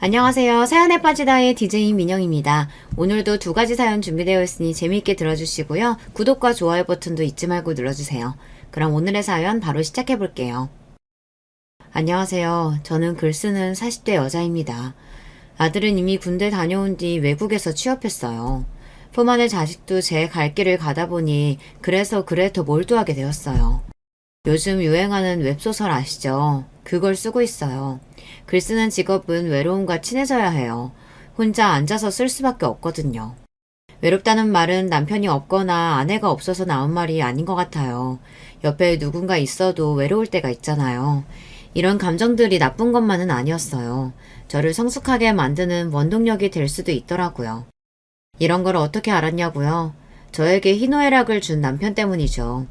안녕하세요. 사연에 빠지다의 DJ 민영입니다. 오늘도 두 가지 사연 준비되어 있으니 재미있게 들어주시고요. 구독과 좋아요 버튼도 잊지 말고 눌러주세요. 그럼 오늘의 사연 바로 시작해 볼게요. 안녕하세요. 저는 글쓰는 40대 여자입니다. 아들은 이미 군대 다녀온 뒤 외국에서 취업했어요. 품 안의 자식도 제 갈 길을 가다 보니 그래서 글에 더 몰두하게 되었어요. 요즘 유행하는 웹소설 아시죠? 그걸 쓰고 있어요. 글 쓰는 직업은 외로움과 친해져야 해요. 혼자 앉아서 쓸 수밖에 없거든요. 외롭다는 말은 남편이 없거나 아내가 없어서 나온 말이 아닌 것 같아요. 옆에 누군가 있어도 외로울 때가 있잖아요. 이런 감정들이 나쁜 것만은 아니었어요. 저를 성숙하게 만드는 원동력이 될 수도 있더라고요. 이런 걸 어떻게 알았냐고요? 저에게 희노애락을 준 남편 때문이죠.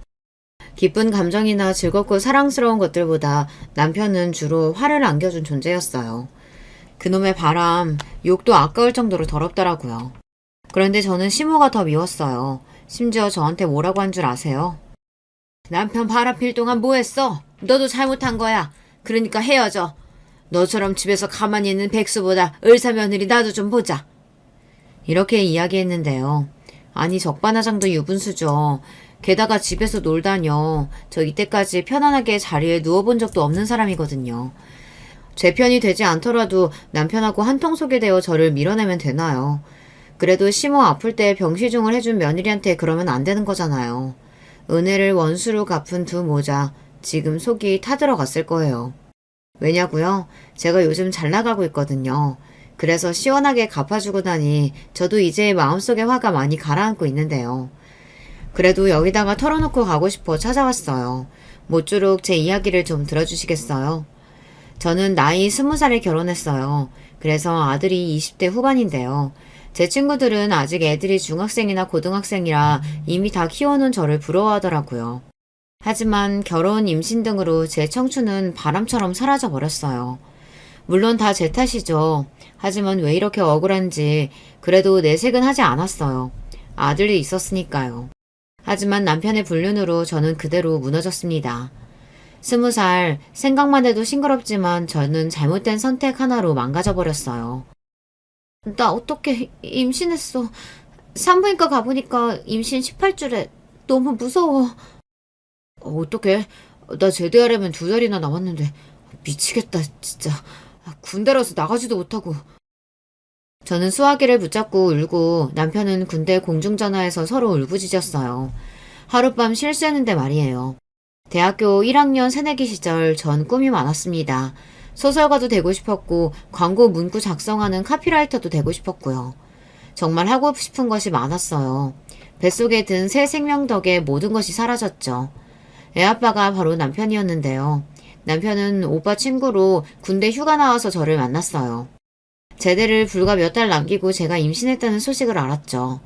기쁜 감정이나 즐겁고 사랑스러운 것들보다 남편은 주로 화를 안겨준 존재였어요. 그놈의 바람, 욕도 아까울 정도로 더럽더라고요. 그런데 저는 시모가 더 미웠어요. 심지어 저한테 뭐라고 한 줄 아세요? 남편 바람 필 동안 뭐 했어? 너도 잘못한 거야. 그러니까 헤어져. 너처럼 집에서 가만히 있는 백수보다 을사며느리 나도 좀 보자. 이렇게 이야기했는데요. 아니 적반하장도 유분수죠. 게다가 집에서 놀다뇨. 저 이때까지 편안하게 자리에 누워본 적도 없는 사람이거든요. 제 편이 되지 않더라도 남편하고 한통속이 되어 저를 밀어내면 되나요? 그래도 시모 아플 때 병시중을 해준 며느리한테 그러면 안 되는 거잖아요. 은혜를 원수로 갚은 두 모자, 지금 속이 타들어갔을 거예요. 왜냐고요? 제가 요즘 잘 나가고 있거든요. 그래서 시원하게 갚아주고 나니 저도 이제 마음속에 화가 많이 가라앉고 있는데요. 그래도 여기다가 털어놓고 가고 싶어 찾아왔어요. 모쪼록 제 이야기를 좀 들어주시겠어요? 저는 나이 20살에 결혼했어요. 그래서 아들이 20대 후반인데요. 제 친구들은 아직 애들이 중학생이나 고등학생이라 이미 다 키워놓은 저를 부러워하더라고요. 하지만 결혼, 임신 등으로 제 청춘은 바람처럼 사라져 버렸어요. 물론 다 제 탓이죠. 하지만 왜 이렇게 억울한지 그래도 내색은 하지 않았어요. 아들이 있었으니까요. 하지만 남편의 불륜으로 저는 그대로 무너졌습니다. 20살, 생각만 해도 싱그럽지만 저는 잘못된 선택 하나로 망가져버렸어요. 나 어떻게 임신했어. 산부인과 가보니까 임신 18주래. 너무 무서워. 어떡해. 나 제대하려면 2달이나 남았는데 미치겠다 진짜. 군대라서 나가지도 못하고. 저는 수화기를 붙잡고 울고 남편은 군대 공중전화에서 서로 울부짖었어요. 하룻밤 실수했는데 말이에요. 대학교 1학년 새내기 시절 전 꿈이 많았습니다. 소설가도 되고 싶었고 광고 문구 작성하는 카피라이터도 되고 싶었고요. 정말 하고 싶은 것이 많았어요. 뱃속에 든 새 생명 덕에 모든 것이 사라졌죠. 애아빠가 바로 남편이었는데요. 남편은 오빠 친구로 군대 휴가 나와서 저를 만났어요. 제대를 불과 몇 달 남기고 제가 임신했다는 소식을 알았죠.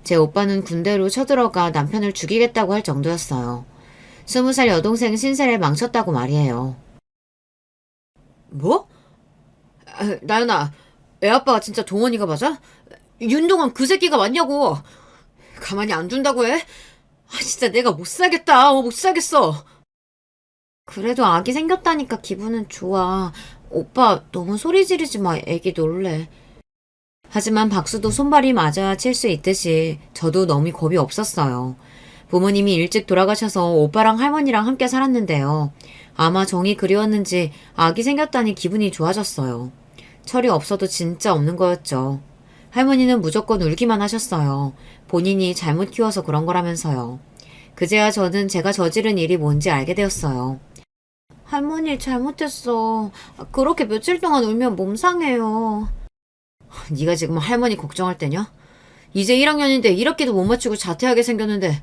제 오빠는 군대로 쳐들어가 남편을 죽이겠다고 할 정도였어요. 20살 여동생 신세를 망쳤다고 말이에요. 뭐? 나연아, 애아빠가 진짜 동원이가 맞아? 윤동원 그 새끼가 맞냐고! 가만히 안 둔다고 해? 진짜 내가 못 살겠다. 못 살겠어. 그래도 아기 생겼다니까 기분은 좋아. 오빠 너무 소리 지르지 마. 애기 놀래. 하지만 박수도 손발이 맞아야 칠 수 있듯이 저도 너무 겁이 없었어요. 부모님이 일찍 돌아가셔서 오빠랑 할머니랑 함께 살았는데요. 아마 정이 그리웠는지 아기 생겼다니 기분이 좋아졌어요. 철이 없어도 진짜 없는 거였죠. 할머니는 무조건 울기만 하셨어요. 본인이 잘못 키워서 그런 거라면서요. 그제야 저는 제가 저지른 일이 뭔지 알게 되었어요. 할머니 잘못했어. 그렇게 며칠 동안 울면 몸 상해요. 네가 지금 할머니 걱정할 때냐? 이제 1학년인데 1학기도 못 맞추고 자퇴하게 생겼는데.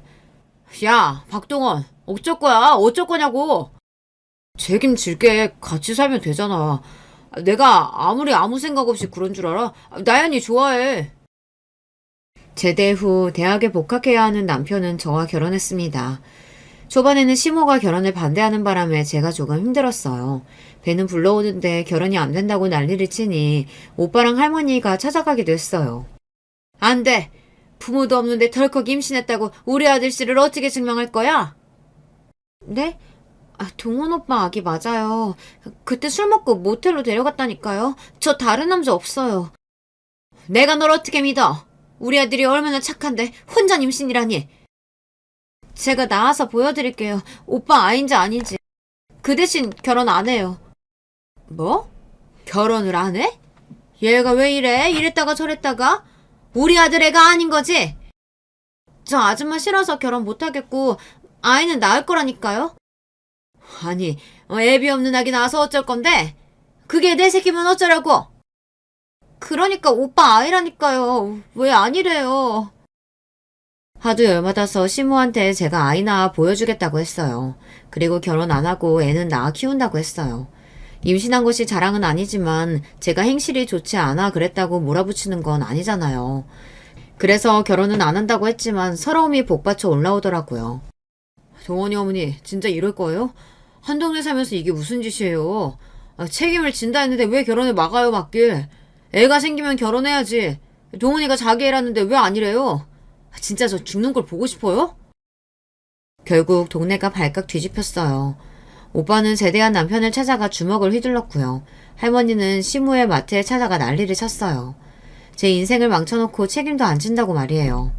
야, 박동원, 어쩔 거야? 어쩔 거냐고. 책임질게. 같이 살면 되잖아. 내가 아무리 아무 생각 없이 그런 줄 알아? 나연이 좋아해. 제대 후 대학에 복학해야 하는 남편은 저와 결혼했습니다. 초반에는 시모가 결혼을 반대하는 바람에 제가 조금 힘들었어요. 배는 불러오는데 결혼이 안 된다고 난리를 치니 오빠랑 할머니가 찾아가기도 했어요. 안 돼! 부모도 없는데 덜컥 임신했다고 우리 아들 씨를 어떻게 증명할 거야? 네? 동원 오빠 아기 맞아요. 그때 술 먹고 모텔로 데려갔다니까요. 저 다른 남자 없어요. 내가 널 어떻게 믿어? 우리 아들이 얼마나 착한데 혼자 임신이라니. 제가 나와서 보여드릴게요. 오빠 아인지 아닌지. 그 대신 결혼 안 해요. 뭐? 결혼을 안 해? 얘가 왜 이래? 이랬다가 저랬다가? 우리 아들 애가 아닌 거지? 저 아줌마 싫어서 결혼 못하겠고 아이는 낳을 거라니까요? 아니, 애비 없는 아기 낳아서 어쩔 건데? 그게 내 새끼면 어쩌라고? 그러니까 오빠 아이라니까요. 왜 아니래요? 하도 열받아서 시모한테 제가 아이 낳아 보여주겠다고 했어요. 그리고 결혼 안 하고 애는 낳아 키운다고 했어요. 임신한 것이 자랑은 아니지만 제가 행실이 좋지 않아 그랬다고 몰아붙이는 건 아니잖아요. 그래서 결혼은 안 한다고 했지만 서러움이 복받쳐 올라오더라고요. 동원이 어머니 진짜 이럴 거예요? 한 동네 살면서 이게 무슨 짓이에요? 책임을 진다 했는데 왜 결혼을 막아요 막길? 애가 생기면 결혼해야지. 동원이가 자기 애라는데 왜 아니래요? 진짜 저 죽는 걸 보고 싶어요? 결국 동네가 발칵 뒤집혔어요. 오빠는 제대한 남편을 찾아가 주먹을 휘둘렀고요. 할머니는 시무의 마트에 찾아가 난리를 쳤어요. 제 인생을 망쳐놓고 책임도 안 진다고 말이에요.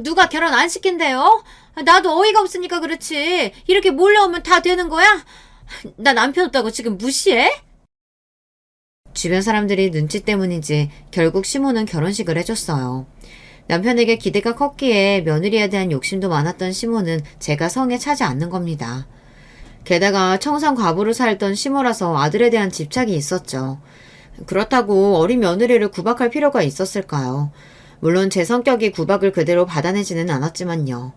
누가 결혼 안 시킨대요? 나도 어이가 없으니까 그렇지. 이렇게 몰려오면 다 되는 거야? 나 남편 없다고 지금 무시해? 주변 사람들이 눈치 때문인지 결국 시모는 결혼식을 해줬어요. 남편에게 기대가 컸기에 며느리에 대한 욕심도 많았던 시모는 제가 성에 차지 않는 겁니다. 게다가 청산 과부로 살던 시모라서 아들에 대한 집착이 있었죠. 그렇다고 어린 며느리를 구박할 필요가 있었을까요? 물론 제 성격이 구박을 그대로 받아내지는 않았지만요.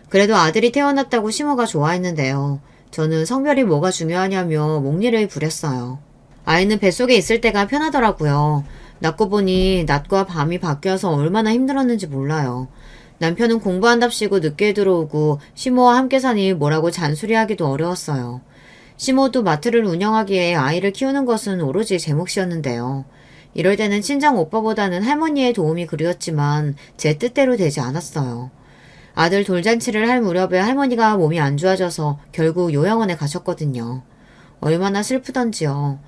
그래도 아들이 태어났다고 시모가 좋아했는데요. 저는 성별이 뭐가 중요하냐며 목리를 부렸어요. 아이는 뱃속에 있을 때가 편하더라고요. 낳고 보니 낮과 밤이 바뀌어서 얼마나 힘들었는지 몰라요. 남편은 공부한답시고 늦게 들어오고 시모와 함께 사니 뭐라고 잔소리하기도 어려웠어요. 시모도 마트를 운영하기에 아이를 키우는 것은 오로지 제 몫이었는데요. 이럴 때는 친정 오빠보다는 할머니의 도움이 그리웠지만 제 뜻대로 되지 않았어요. 아들 돌잔치를 할 무렵에 할머니가 몸이 안 좋아져서 결국 요양원에 가셨거든요. 얼마나 슬프던지요.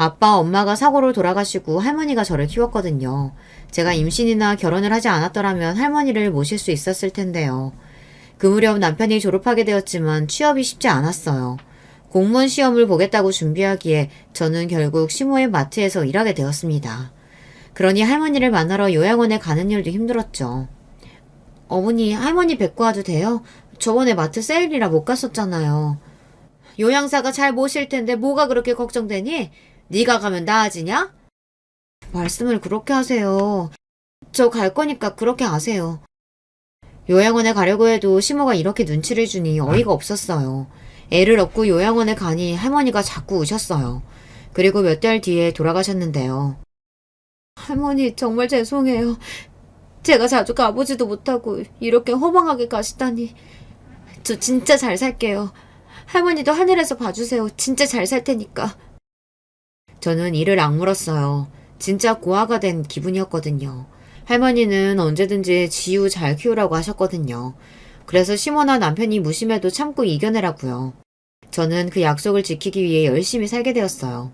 아빠, 엄마가 사고로 돌아가시고 할머니가 저를 키웠거든요. 제가 임신이나 결혼을 하지 않았더라면 할머니를 모실 수 있었을 텐데요. 그 무렵 남편이 졸업하게 되었지만 취업이 쉽지 않았어요. 공무원 시험을 보겠다고 준비하기에 저는 결국 시모의 마트에서 일하게 되었습니다. 그러니 할머니를 만나러 요양원에 가는 일도 힘들었죠. 어머니, 할머니 뵙고 와도 돼요? 저번에 마트 세일이라 못 갔었잖아요. 요양사가 잘 모실 텐데 뭐가 그렇게 걱정되니? 네가 가면 나아지냐? 말씀을 그렇게 하세요. 저 갈 거니까 그렇게 아세요. 요양원에 가려고 해도 시모가 이렇게 눈치를 주니 어이가 없었어요. 애를 얻고 요양원에 가니 할머니가 자꾸 우셨어요. 그리고 몇 달 뒤에 돌아가셨는데요. 할머니 정말 죄송해요. 제가 자주 가보지도 못하고 이렇게 허망하게 가시다니. 저 진짜 잘 살게요. 할머니도 하늘에서 봐주세요. 진짜 잘 살 테니까. 저는 이를 악물었어요. 진짜 고아가 된 기분이었거든요. 할머니는 언제든지 지우 잘 키우라고 하셨거든요. 그래서 시모나 남편이 무심해도 참고 이겨내라고요. 저는 그 약속을 지키기 위해 열심히 살게 되었어요.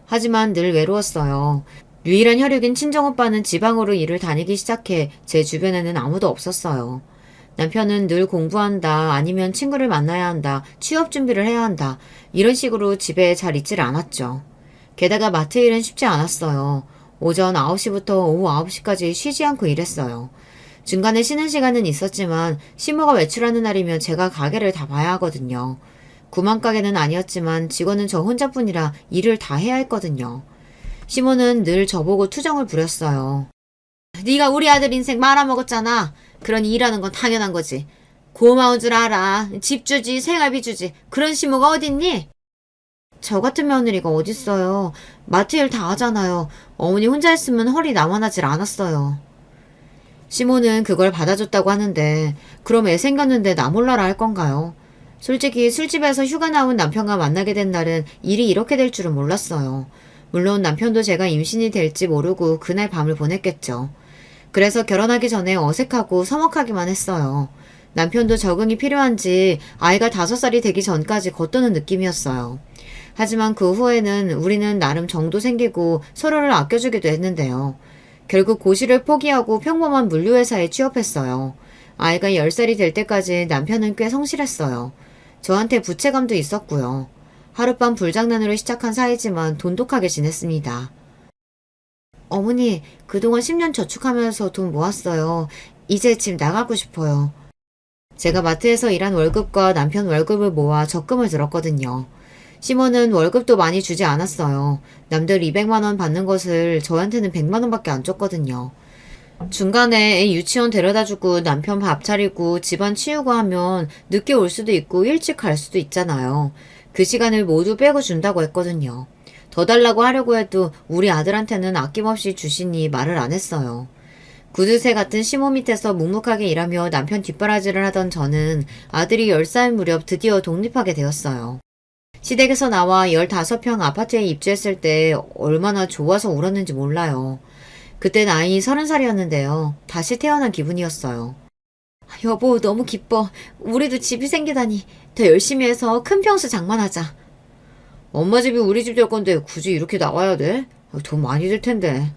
하지만 늘 외로웠어요. 유일한 혈육인 친정오빠는 지방으로 일을 다니기 시작해 제 주변에는 아무도 없었어요. 남편은 늘 공부한다, 아니면 친구를 만나야 한다, 취업 준비를 해야 한다, 이런 식으로 집에 잘 있질 않았죠. 게다가 마트 일은 쉽지 않았어요. 오전 9시부터 오후 9시까지 쉬지 않고 일했어요. 중간에 쉬는 시간은 있었지만 시모가 외출하는 날이면 제가 가게를 다 봐야 하거든요. 구멍가게는 아니었지만 직원은 저 혼자뿐이라 일을 다 해야 했거든요. 시모는 늘 저보고 투정을 부렸어요. 네가 우리 아들 인생 말아먹었잖아. 그러니 일하는 건 당연한 거지. 고마운 줄 알아. 집 주지, 생활비 주지. 그런 시모가 어딨니? 저 같은 며느리가 어딨어요. 마트 일 다 하잖아요. 어머니 혼자 했으면 허리 남아나질 않았어요. 시모는 그걸 받아줬다고 하는데 그럼 애 생겼는데 나 몰라라 할 건가요? 솔직히 술집에서 휴가 나온 남편과 만나게 된 날은 일이 이렇게 될 줄은 몰랐어요. 물론 남편도 제가 임신이 될지 모르고 그날 밤을 보냈겠죠. 그래서 결혼하기 전에 어색하고 서먹하기만 했어요. 남편도 적응이 필요한지 아이가 5살이 되기 전까지 겉도는 느낌이었어요. 하지만 그 후에는 우리는 나름 정도 생기고 서로를 아껴주기도 했는데요. 결국 고시를 포기하고 평범한 물류회사에 취업했어요. 아이가 10살이 될 때까지 남편은 꽤 성실했어요. 저한테 부채감도 있었고요. 하룻밤 불장난으로 시작한 사이지만 돈독하게 지냈습니다. 어머니, 그동안 10년 저축하면서 돈 모았어요. 이제 집 나가고 싶어요. 제가 마트에서 일한 월급과 남편 월급을 모아 적금을 들었거든요. 시모는 월급도 많이 주지 않았어요. 남들 200만 원 받는 것을 저한테는 100만 원밖에 안 줬거든요. 중간에 애 유치원 데려다주고 남편 밥 차리고 집안 치우고 하면 늦게 올 수도 있고 일찍 갈 수도 있잖아요. 그 시간을 모두 빼고 준다고 했거든요. 더 달라고 하려고 해도 우리 아들한테는 아낌없이 주시니 말을 안 했어요. 구두쇠 같은 시모 밑에서 묵묵하게 일하며 남편 뒷바라지를 하던 저는 아들이 10살 무렵 드디어 독립하게 되었어요. 시댁에서 나와 15평 아파트에 입주했을 때 얼마나 좋아서 울었는지 몰라요. 그때 나이 30살이었는데요. 다시 태어난 기분이었어요. 여보, 너무 기뻐. 우리도 집이 생기다니. 더 열심히 해서 큰 평수 장만하자. 엄마 집이 우리 집 될 건데 굳이 이렇게 나와야 돼? 돈 많이 들 텐데.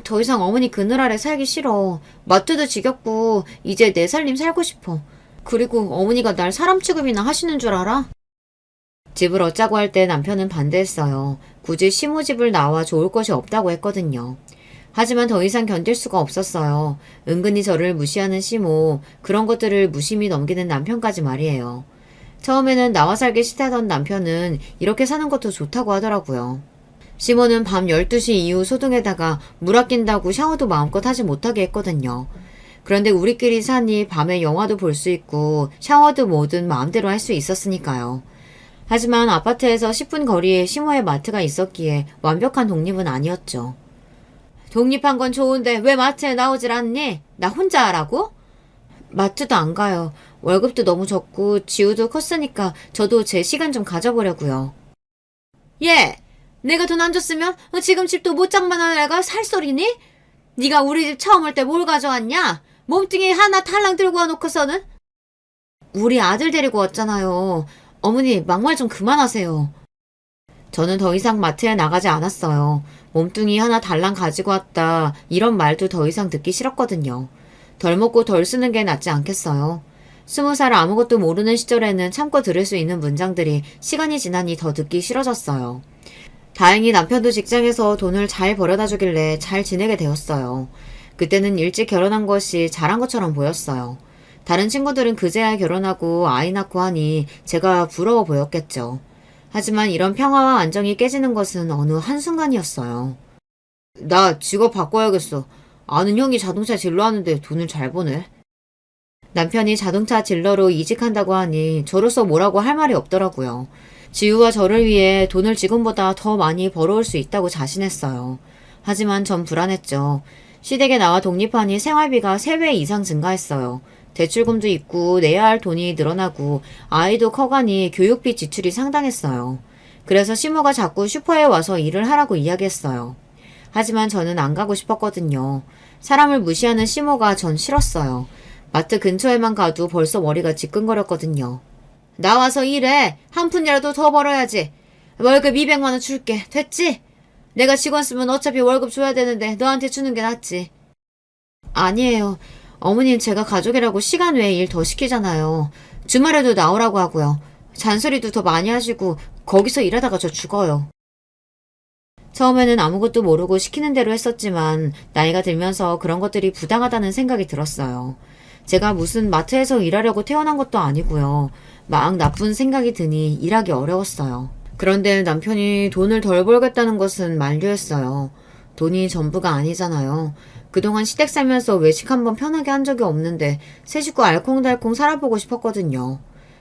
더 이상 어머니 그늘 아래 살기 싫어. 마트도 지겹고 이제 내 살림 살고 싶어. 그리고 어머니가 날 사람 취급이나 하시는 줄 알아? 집을 얻자고 할 때 남편은 반대했어요. 굳이 시모집을 나와 좋을 것이 없다고 했거든요. 하지만 더 이상 견딜 수가 없었어요. 은근히 저를 무시하는 시모, 그런 것들을 무심히 넘기는 남편까지 말이에요. 처음에는 나와 살기 싫다던 남편은 이렇게 사는 것도 좋다고 하더라고요. 시모는 밤 12시 이후 소등에다가 물 아낀다고 샤워도 마음껏 하지 못하게 했거든요. 그런데 우리끼리 사니 밤에 영화도 볼 수 있고 샤워도 뭐든 마음대로 할 수 있었으니까요. 하지만 아파트에서 10분 거리에 시모의 마트가 있었기에 완벽한 독립은 아니었죠. 독립한 건 좋은데 왜 마트에 나오질 않니? 나 혼자 하라고? 마트도 안 가요. 월급도 너무 적고 지우도 컸으니까 저도 제 시간 좀 가져보려고요. 예! 내가 돈 안 줬으면 지금 집도 못 장만한 애가 살 소리니? 네가 우리 집 처음 올 때 뭘 가져왔냐? 몸뚱이 하나 탈랑 들고 와놓고서는? 우리 아들 데리고 왔잖아요. 어머니 막말 좀 그만하세요. 저는 더 이상 마트에 나가지 않았어요. 몸뚱이 하나 달랑 가지고 왔다 이런 말도 더 이상 듣기 싫었거든요. 덜 먹고 덜 쓰는 게 낫지 않겠어요. 20살 아무것도 모르는 시절에는 참고 들을 수 있는 문장들이 시간이 지나니 더 듣기 싫어졌어요. 다행히 남편도 직장에서 돈을 잘 벌어다 주길래 잘 지내게 되었어요. 그때는 일찍 결혼한 것이 잘한 것처럼 보였어요. 다른 친구들은 그제야 결혼하고 아이 낳고 하니 제가 부러워 보였겠죠. 하지만 이런 평화와 안정이 깨지는 것은 어느 한순간이었어요. 나 직업 바꿔야겠어. 아는 형이 자동차 딜러 하는데 돈을 잘 버네. 남편이 자동차 딜러로 이직한다고 하니 저로서 뭐라고 할 말이 없더라고요. 지우와 저를 위해 돈을 지금보다 더 많이 벌어올 수 있다고 자신했어요. 하지만 전 불안했죠. 시댁에 나와 독립하니 생활비가 3배 이상 증가했어요. 대출금도 있고 내야 할 돈이 늘어나고 아이도 커가니 교육비 지출이 상당했어요. 그래서 시모가 자꾸 슈퍼에 와서 일을 하라고 이야기했어요. 하지만 저는 안 가고 싶었거든요. 사람을 무시하는 시모가 전 싫었어요. 마트 근처에만 가도 벌써 머리가 지끈거렸거든요. 나와서 일해. 한 푼이라도 더 벌어야지. 월급 200만 원 줄게. 됐지? 내가 직원 쓰면 어차피 월급 줘야 되는데 너한테 주는 게 낫지. 아니에요. 어머니는 제가 가족이라고 시간 외에 일 더 시키잖아요. 주말에도 나오라고 하고요. 잔소리도 더 많이 하시고 거기서 일하다가 저 죽어요. 처음에는 아무것도 모르고 시키는 대로 했었지만 나이가 들면서 그런 것들이 부당하다는 생각이 들었어요. 제가 무슨 마트에서 일하려고 태어난 것도 아니고요. 막 나쁜 생각이 드니 일하기 어려웠어요. 그런데 남편이 돈을 덜 벌겠다는 것은 만류했어요. 돈이 전부가 아니잖아요. 그동안 시댁 살면서 외식 한번 편하게 한 적이 없는데 새 식구 알콩달콩 살아보고 싶었거든요.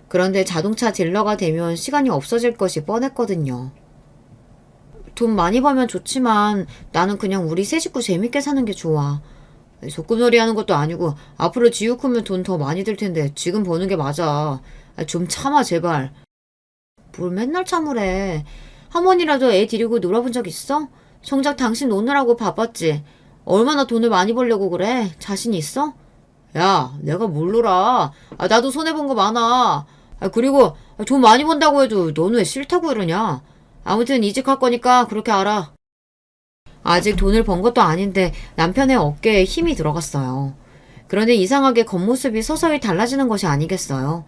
그런데 자동차 딜러가 되면 시간이 없어질 것이 뻔했거든요. 돈 많이 벌면 좋지만 나는 그냥 우리 새 식구 재밌게 사는 게 좋아. 적금놀이 하는 것도 아니고 앞으로 지우 크면 돈 더 많이 들 텐데 지금 버는 게 맞아. 좀 참아 제발. 뭘 맨날 참으래. 한 번이라도 애 데리고 놀아본 적 있어? 정작 당신 노느라고 바빴지. 얼마나 돈을 많이 벌려고 그래? 자신 있어? 야, 내가 뭘 놀아. 나도 손해본 거 많아. 그리고 돈 많이 번다고 해도 너는 왜 싫다고 이러냐. 아무튼 이직할 거니까 그렇게 알아. 아직 돈을 번 것도 아닌데 남편의 어깨에 힘이 들어갔어요. 그런데 이상하게 겉모습이 서서히 달라지는 것이 아니겠어요.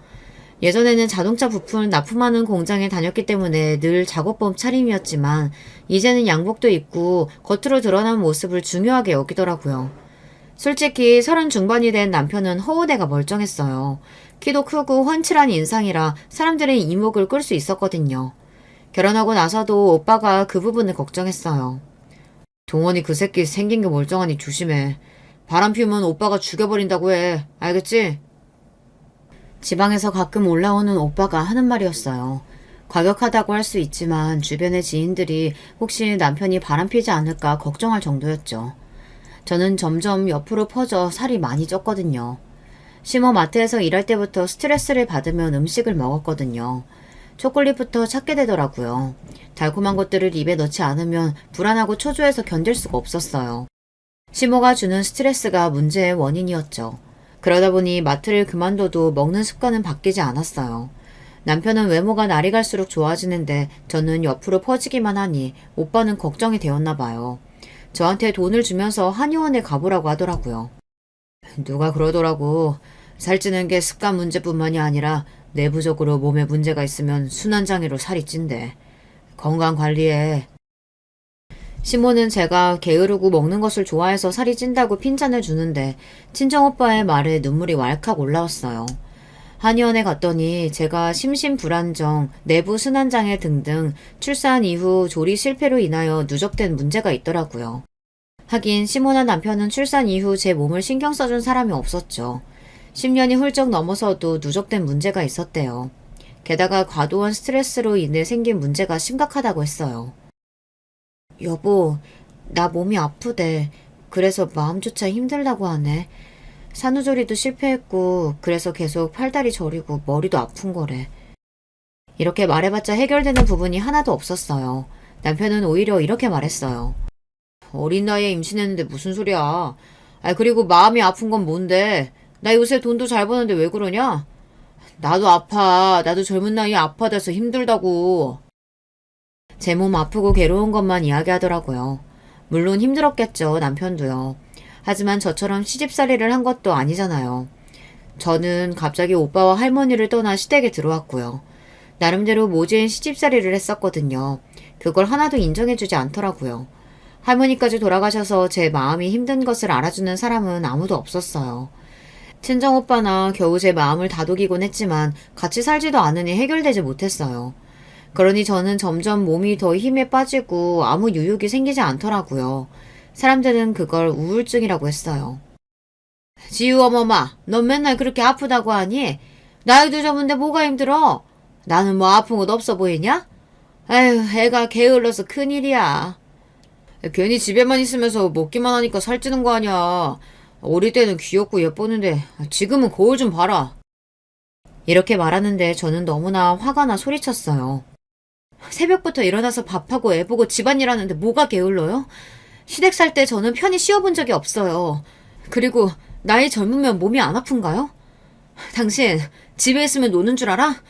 예전에는 자동차 부품을 납품하는 공장에 다녔기 때문에 늘 작업복 차림이었지만 이제는 양복도 입고 겉으로 드러난 모습을 중요하게 여기더라고요. 솔직히 30 중반이 된 남편은 허우대가 멀쩡했어요. 키도 크고 훤칠한 인상이라 사람들의 이목을 끌 수 있었거든요. 결혼하고 나서도 오빠가 그 부분을 걱정했어요. 동원이 그 새끼 생긴 게 멀쩡하니 조심해. 바람 피우면 오빠가 죽여버린다고 해. 알겠지? 지방에서 가끔 올라오는 오빠가 하는 말이었어요. 과격하다고 할 수 있지만 주변의 지인들이 혹시 남편이 바람피지 않을까 걱정할 정도였죠. 저는 점점 옆으로 퍼져 살이 많이 쪘거든요. 시모 마트에서 일할 때부터 스트레스를 받으면 음식을 먹었거든요. 초콜릿부터 찾게 되더라고요. 달콤한 것들을 입에 넣지 않으면 불안하고 초조해서 견딜 수가 없었어요. 시모가 주는 스트레스가 문제의 원인이었죠. 그러다 보니 마트를 그만둬도 먹는 습관은 바뀌지 않았어요. 남편은 외모가 날이 갈수록 좋아지는데 저는 옆으로 퍼지기만 하니 오빠는 걱정이 되었나 봐요. 저한테 돈을 주면서 한의원에 가보라고 하더라고요. 누가 그러더라고. 살찌는 게 습관 문제뿐만이 아니라 내부적으로 몸에 문제가 있으면 순환장애로 살이 찐대. 건강 관리해. 시모는 제가 게으르고 먹는 것을 좋아해서 살이 찐다고 핀잔을 주는데 친정오빠의 말에 눈물이 왈칵 올라왔어요. 한의원에 갔더니 제가 심신불안정, 내부 순환장애 등등 출산 이후 조리 실패로 인하여 누적된 문제가 있더라고요. 하긴 시모나 남편은 출산 이후 제 몸을 신경 써준 사람이 없었죠. 10년이 훌쩍 넘어서도 누적된 문제가 있었대요. 게다가 과도한 스트레스로 인해 생긴 문제가 심각하다고 했어요. 여보, 나 몸이 아프대. 그래서 마음조차 힘들다고 하네. 산후조리도 실패했고 그래서 계속 팔다리 저리고 머리도 아픈 거래. 이렇게 말해봤자 해결되는 부분이 하나도 없었어요. 남편은 오히려 이렇게 말했어요. 어린 나이에 임신했는데 무슨 소리야. 그리고 마음이 아픈 건 뭔데. 나 요새 돈도 잘 버는데 왜 그러냐? 나도 아파. 나도 젊은 나이에 아파돼서 힘들다고. 제 몸 아프고 괴로운 것만 이야기하더라고요. 물론 힘들었겠죠, 남편도요. 하지만 저처럼 시집살이를 한 것도 아니잖아요. 저는 갑자기 오빠와 할머니를 떠나 시댁에 들어왔고요. 나름대로 모진 시집살이를 했었거든요. 그걸 하나도 인정해주지 않더라고요. 할머니까지 돌아가셔서 제 마음이 힘든 것을 알아주는 사람은 아무도 없었어요. 친정오빠나 겨우 제 마음을 다독이곤 했지만 같이 살지도 않으니 해결되지 못했어요. 그러니 저는 점점 몸이 더 힘에 빠지고 아무 유욕이 생기지 않더라고요. 사람들은 그걸 우울증이라고 했어요. 지우 어머마, 넌 맨날 그렇게 아프다고 하니? 나이도 적은데 뭐가 힘들어? 나는 뭐 아픈 것 없어 보이냐? 아휴, 애가 게을러서 큰일이야. 괜히 집에만 있으면서 먹기만 하니까 살찌는 거 아니야. 어릴 때는 귀엽고 예뻤는데 지금은 거울 좀 봐라. 이렇게 말하는데 저는 너무나 화가 나 소리쳤어요. 새벽부터 일어나서 밥하고 애 보고 집안일 하는데 뭐가 게을러요? 시댁 살 때 저는 편히 쉬어본 적이 없어요. 그리고 나이 젊으면 몸이 안 아픈가요? 당신 집에 있으면 노는 줄 알아?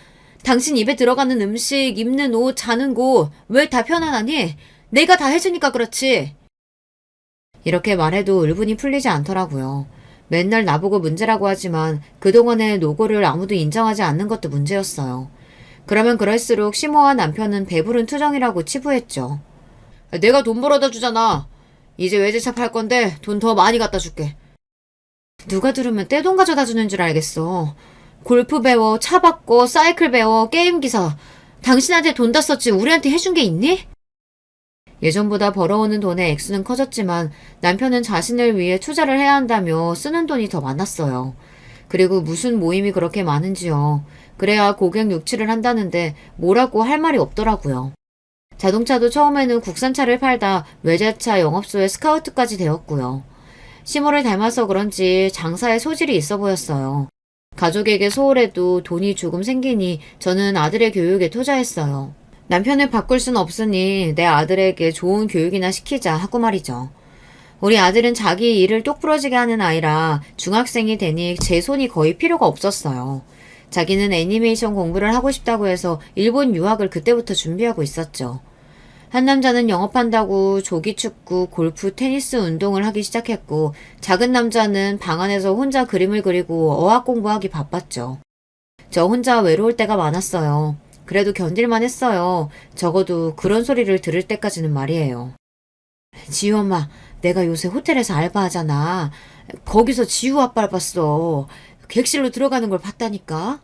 당신 입에 들어가는 음식, 입는 옷, 자는 곳 왜 다 편안하니? 내가 다 해주니까 그렇지. 이렇게 말해도 울분이 풀리지 않더라고요. 맨날 나보고 문제라고 하지만 그동안의 노고를 아무도 인정하지 않는 것도 문제였어요. 그러면 그럴수록 시모와 남편은 배부른 투정이라고 치부했죠. 내가 돈 벌어다 주잖아. 이제 외제차 팔 건데 돈 더 많이 갖다 줄게. 누가 들으면 떼돈 가져다 주는 줄 알겠어. 골프 배워, 차 바꿔, 사이클 배워, 게임 기사. 당신한테 돈 다 썼지 우리한테 해준 게 있니? 예전보다 벌어오는 돈의 액수는 커졌지만 남편은 자신을 위해 투자를 해야 한다며 쓰는 돈이 더 많았어요. 그리고 무슨 모임이 그렇게 많은지요. 그래야 고객 유치를 한다는데 뭐라고 할 말이 없더라고요. 자동차도 처음에는 국산차를 팔다 외제차 영업소에 스카우트까지 되었고요. 시모를 닮아서 그런지 장사에 소질이 있어 보였어요. 가족에게 소홀해도 돈이 조금 생기니 저는 아들의 교육에 투자했어요. 남편을 바꿀 순 없으니 내 아들에게 좋은 교육이나 시키자 하고 말이죠. 우리 아들은 자기 일을 똑부러지게 하는 아이라 중학생이 되니 제 손이 거의 필요가 없었어요. 자기는 애니메이션 공부를 하고 싶다고 해서 일본 유학을 그때부터 준비하고 있었죠. 한 남자는 영업한다고 조기축구, 골프, 테니스 운동을 하기 시작했고, 작은 남자는 방 안에서 혼자 그림을 그리고 어학 공부하기 바빴죠. 저 혼자 외로울 때가 많았어요. 그래도 견딜만 했어요. 적어도 그런 소리를 들을 때까지는 말이에요. 지우 엄마, 내가 요새 호텔에서 알바하잖아. 거기서 지우 아빠를 봤어. 객실로 들어가는 걸 봤다니까.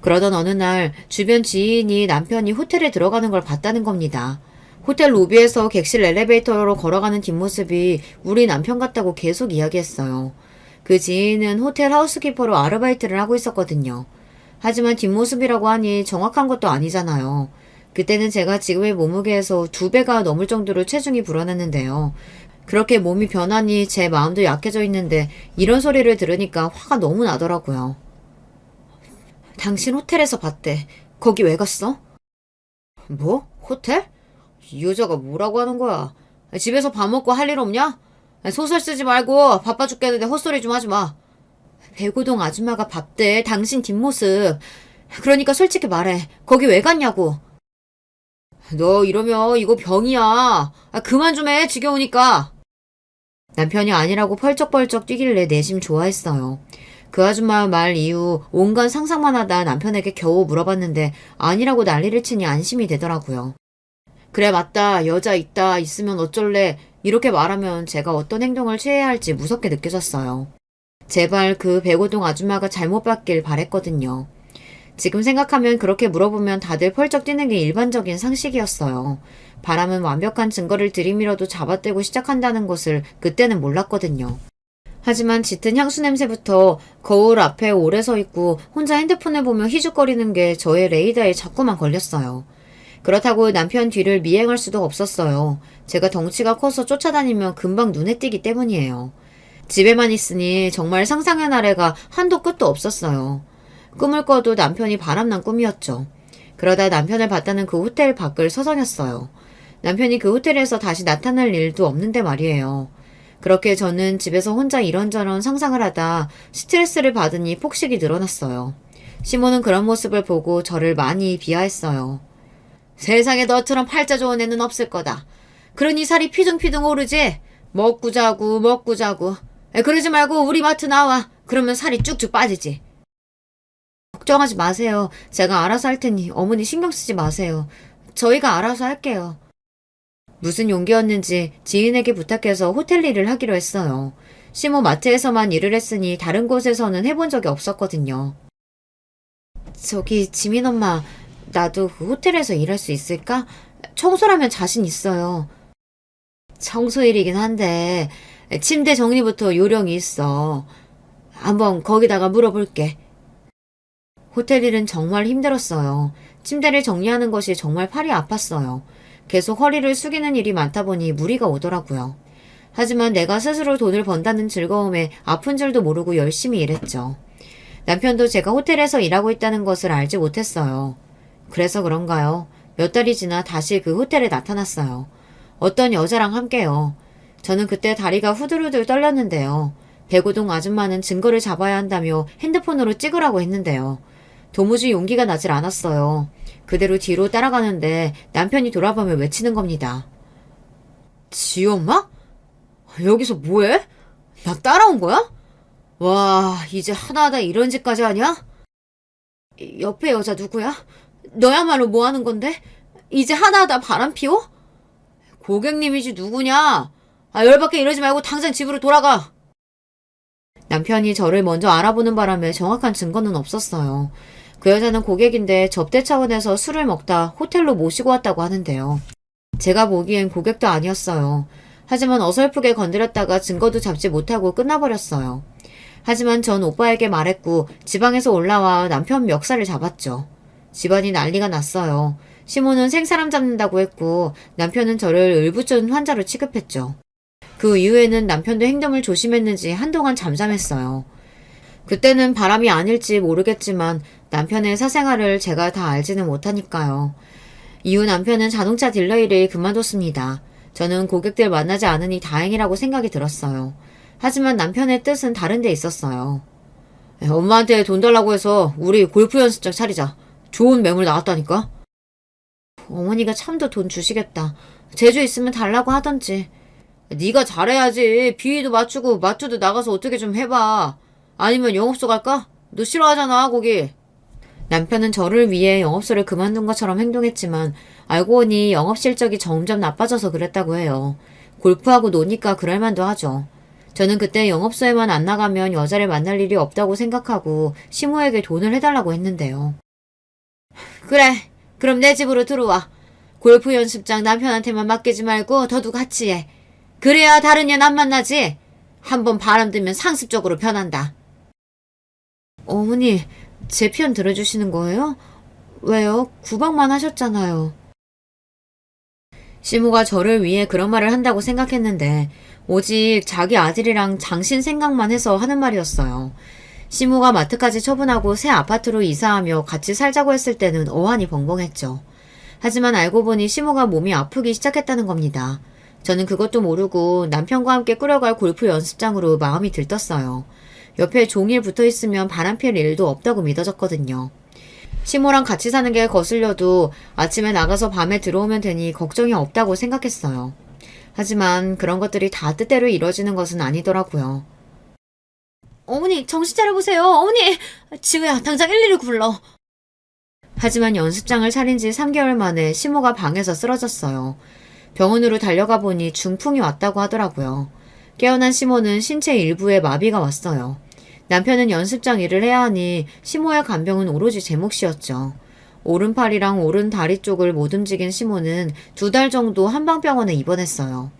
그러던 어느 날 주변 지인이 남편이 호텔에 들어가는 걸 봤다는 겁니다. 호텔 로비에서 객실 엘리베이터로 걸어가는 뒷모습이 우리 남편 같다고 계속 이야기했어요. 그 지인은 호텔 하우스키퍼로 아르바이트를 하고 있었거든요. 하지만 뒷모습이라고 하니 정확한 것도 아니잖아요. 그때는 제가 지금의 몸무게에서 2배가 넘을 정도로 체중이 불어났는데요. 그렇게 몸이 변하니 제 마음도 약해져 있는데 이런 소리를 들으니까 화가 너무 나더라고요. 당신 호텔에서 봤대. 거기 왜 갔어? 뭐? 호텔? 이 여자가 뭐라고 하는 거야? 집에서 밥 먹고 할 일 없냐? 소설 쓰지 말고 바빠 죽겠는데 헛소리 좀 하지 마. 백오동 아줌마가 봤대. 당신 뒷모습. 그러니까 솔직히 말해. 거기 왜 갔냐고. 너 이러면 이거 병이야. 그만 좀 해. 지겨우니까. 남편이 아니라고 펄쩍펄쩍 뛰길래 내심 좋아했어요. 그 아줌마 말 이후 온갖 상상만 하다 남편에게 겨우 물어봤는데 아니라고 난리를 치니 안심이 되더라고요. 그래 맞다. 여자 있으면 어쩔래. 이렇게 말하면 제가 어떤 행동을 취해야 할지 무섭게 느껴졌어요. 제발 그 백오동 아줌마가 잘못 봤길 바랬거든요. 지금 생각하면 그렇게 물어보면 다들 펄쩍 뛰는 게 일반적인 상식이었어요. 바람은 완벽한 증거를 들이밀어도 잡아떼고 시작한다는 것을 그때는 몰랐거든요. 하지만 짙은 향수 냄새부터 거울 앞에 오래 서 있고 혼자 핸드폰을 보며 희죽거리는 게 저의 레이더에 자꾸만 걸렸어요. 그렇다고 남편 뒤를 미행할 수도 없었어요. 제가 덩치가 커서 쫓아다니면 금방 눈에 띄기 때문이에요. 집에만 있으니 정말 상상의 나래가 한도 끝도 없었어요. 꿈을 꿔도 남편이 바람난 꿈이었죠. 그러다 남편을 봤다는 그 호텔 밖을 서성였어요. 남편이 그 호텔에서 다시 나타날 일도 없는데 말이에요. 그렇게 저는 집에서 혼자 이런저런 상상을 하다 스트레스를 받으니 폭식이 늘어났어요. 시모는 그런 모습을 보고 저를 많이 비하했어요. 세상에 너처럼 팔자 좋은 애는 없을 거다. 그러니 살이 피둥피둥 오르지? 먹고 자고. 그러지 말고 우리 마트 나와. 그러면 살이 쭉쭉 빠지지. 걱정하지 마세요. 제가 알아서 할 테니 어머니 신경 쓰지 마세요. 저희가 알아서 할게요. 무슨 용기였는지 지인에게 부탁해서 호텔 일을 하기로 했어요. 시모 마트에서만 일을 했으니 다른 곳에서는 해본 적이 없었거든요. 저기 지민 엄마, 나도 그 호텔에서 일할 수 있을까? 청소라면 자신 있어요. 청소일이긴 한데 침대 정리부터 요령이 있어. 한번 거기다가 물어볼게. 호텔 일은 정말 힘들었어요. 침대를 정리하는 것이 정말 팔이 아팠어요. 계속 허리를 숙이는 일이 많다 보니 무리가 오더라고요. 하지만 내가 스스로 돈을 번다는 즐거움에 아픈 줄도 모르고 열심히 일했죠. 남편도 제가 호텔에서 일하고 있다는 것을 알지 못했어요. 그래서 그런가요? 몇 달이 지나 다시 그 호텔에 나타났어요. 어떤 여자랑 함께요. 저는 그때 다리가 후들후들 떨렸는데요. 백오동 아줌마는 증거를 잡아야 한다며 핸드폰으로 찍으라고 했는데요. 도무지 용기가 나질 않았어요. 그대로 뒤로 따라가는데 남편이 돌아보며 외치는 겁니다. 지우 엄마? 여기서 뭐해? 나 따라온 거야? 와, 이제 하나하나 이런 짓까지 하냐? 옆에 여자 누구야? 너야말로 뭐 하는 건데? 이제 하나하나 바람 피워? 고객님이지 누구냐? 열받게 이러지 말고 당장 집으로 돌아가. 남편이 저를 먼저 알아보는 바람에 정확한 증거는 없었어요. 그 여자는 고객인데 접대 차원에서 술을 먹다 호텔로 모시고 왔다고 하는데요. 제가 보기엔 고객도 아니었어요. 하지만 어설프게 건드렸다가 증거도 잡지 못하고 끝나버렸어요. 하지만 전 오빠에게 말했고 지방에서 올라와 남편 멱살을 잡았죠. 집안이 난리가 났어요. 시모는 생사람 잡는다고 했고 남편은 저를 을부존 환자로 취급했죠. 그 이후에는 남편도 행동을 조심했는지 한동안 잠잠했어요. 그때는 바람이 아닐지 모르겠지만 남편의 사생활을 제가 다 알지는 못하니까요. 이후 남편은 자동차 딜러 일을 그만뒀습니다. 저는 고객들 만나지 않으니 다행이라고 생각이 들었어요. 하지만 남편의 뜻은 다른 데 있었어요. 엄마한테 돈 달라고 해서 우리 골프 연습장 차리자. 좋은 매물 나왔다니까? 어머니가 참도 돈 주시겠다. 제주 있으면 달라고 하던지. 네가 잘해야지. 비위도 맞추고 마트도 나가서 어떻게 좀 해봐. 아니면 영업소 갈까? 너 싫어하잖아, 거기. 남편은 저를 위해 영업소를 그만둔 것처럼 행동했지만 알고 보니 영업 실적이 점점 나빠져서 그랬다고 해요. 골프하고 노니까 그럴 만도 하죠. 저는 그때 영업소에만 안 나가면 여자를 만날 일이 없다고 생각하고 시모에게 돈을 해달라고 했는데요. 그래, 그럼 내 집으로 들어와. 골프 연습장 남편한테만 맡기지 말고 너도 같이 해. 그래야 다른 년 안 만나지. 한번 바람 들면 상습적으로 변한다. 어머니, 제 편 들어주시는 거예요? 왜요? 구박만 하셨잖아요. 시모가 저를 위해 그런 말을 한다고 생각했는데 오직 자기 아들이랑 장신 생각만 해서 하는 말이었어요. 시모가 마트까지 처분하고 새 아파트로 이사하며 같이 살자고 했을 때는 어안이 벙벙했죠. 하지만 알고 보니 시모가 몸이 아프기 시작했다는 겁니다. 저는 그것도 모르고 남편과 함께 끌어갈 골프 연습장으로 마음이 들떴어요. 옆에 종일 붙어있으면 바람필 일도 없다고 믿어졌거든요. 시모랑 같이 사는 게 거슬려도 아침에 나가서 밤에 들어오면 되니 걱정이 없다고 생각했어요. 하지만 그런 것들이 다 뜻대로 이뤄지는 것은 아니더라고요. 어머니, 정신 차려보세요. 어머니! 지우야, 당장 112 불러. 하지만 연습장을 차린 지 3개월 만에 시모가 방에서 쓰러졌어요. 병원으로 달려가 보니 중풍이 왔다고 하더라고요. 깨어난 시모는 신체 일부에 마비가 왔어요. 남편은 연습장 일을 해야 하니 시모의 간병은 오로지 제 몫이었죠. 오른팔이랑 오른 다리 쪽을 못 움직인 시모는 2달 정도 한방병원에 입원했어요.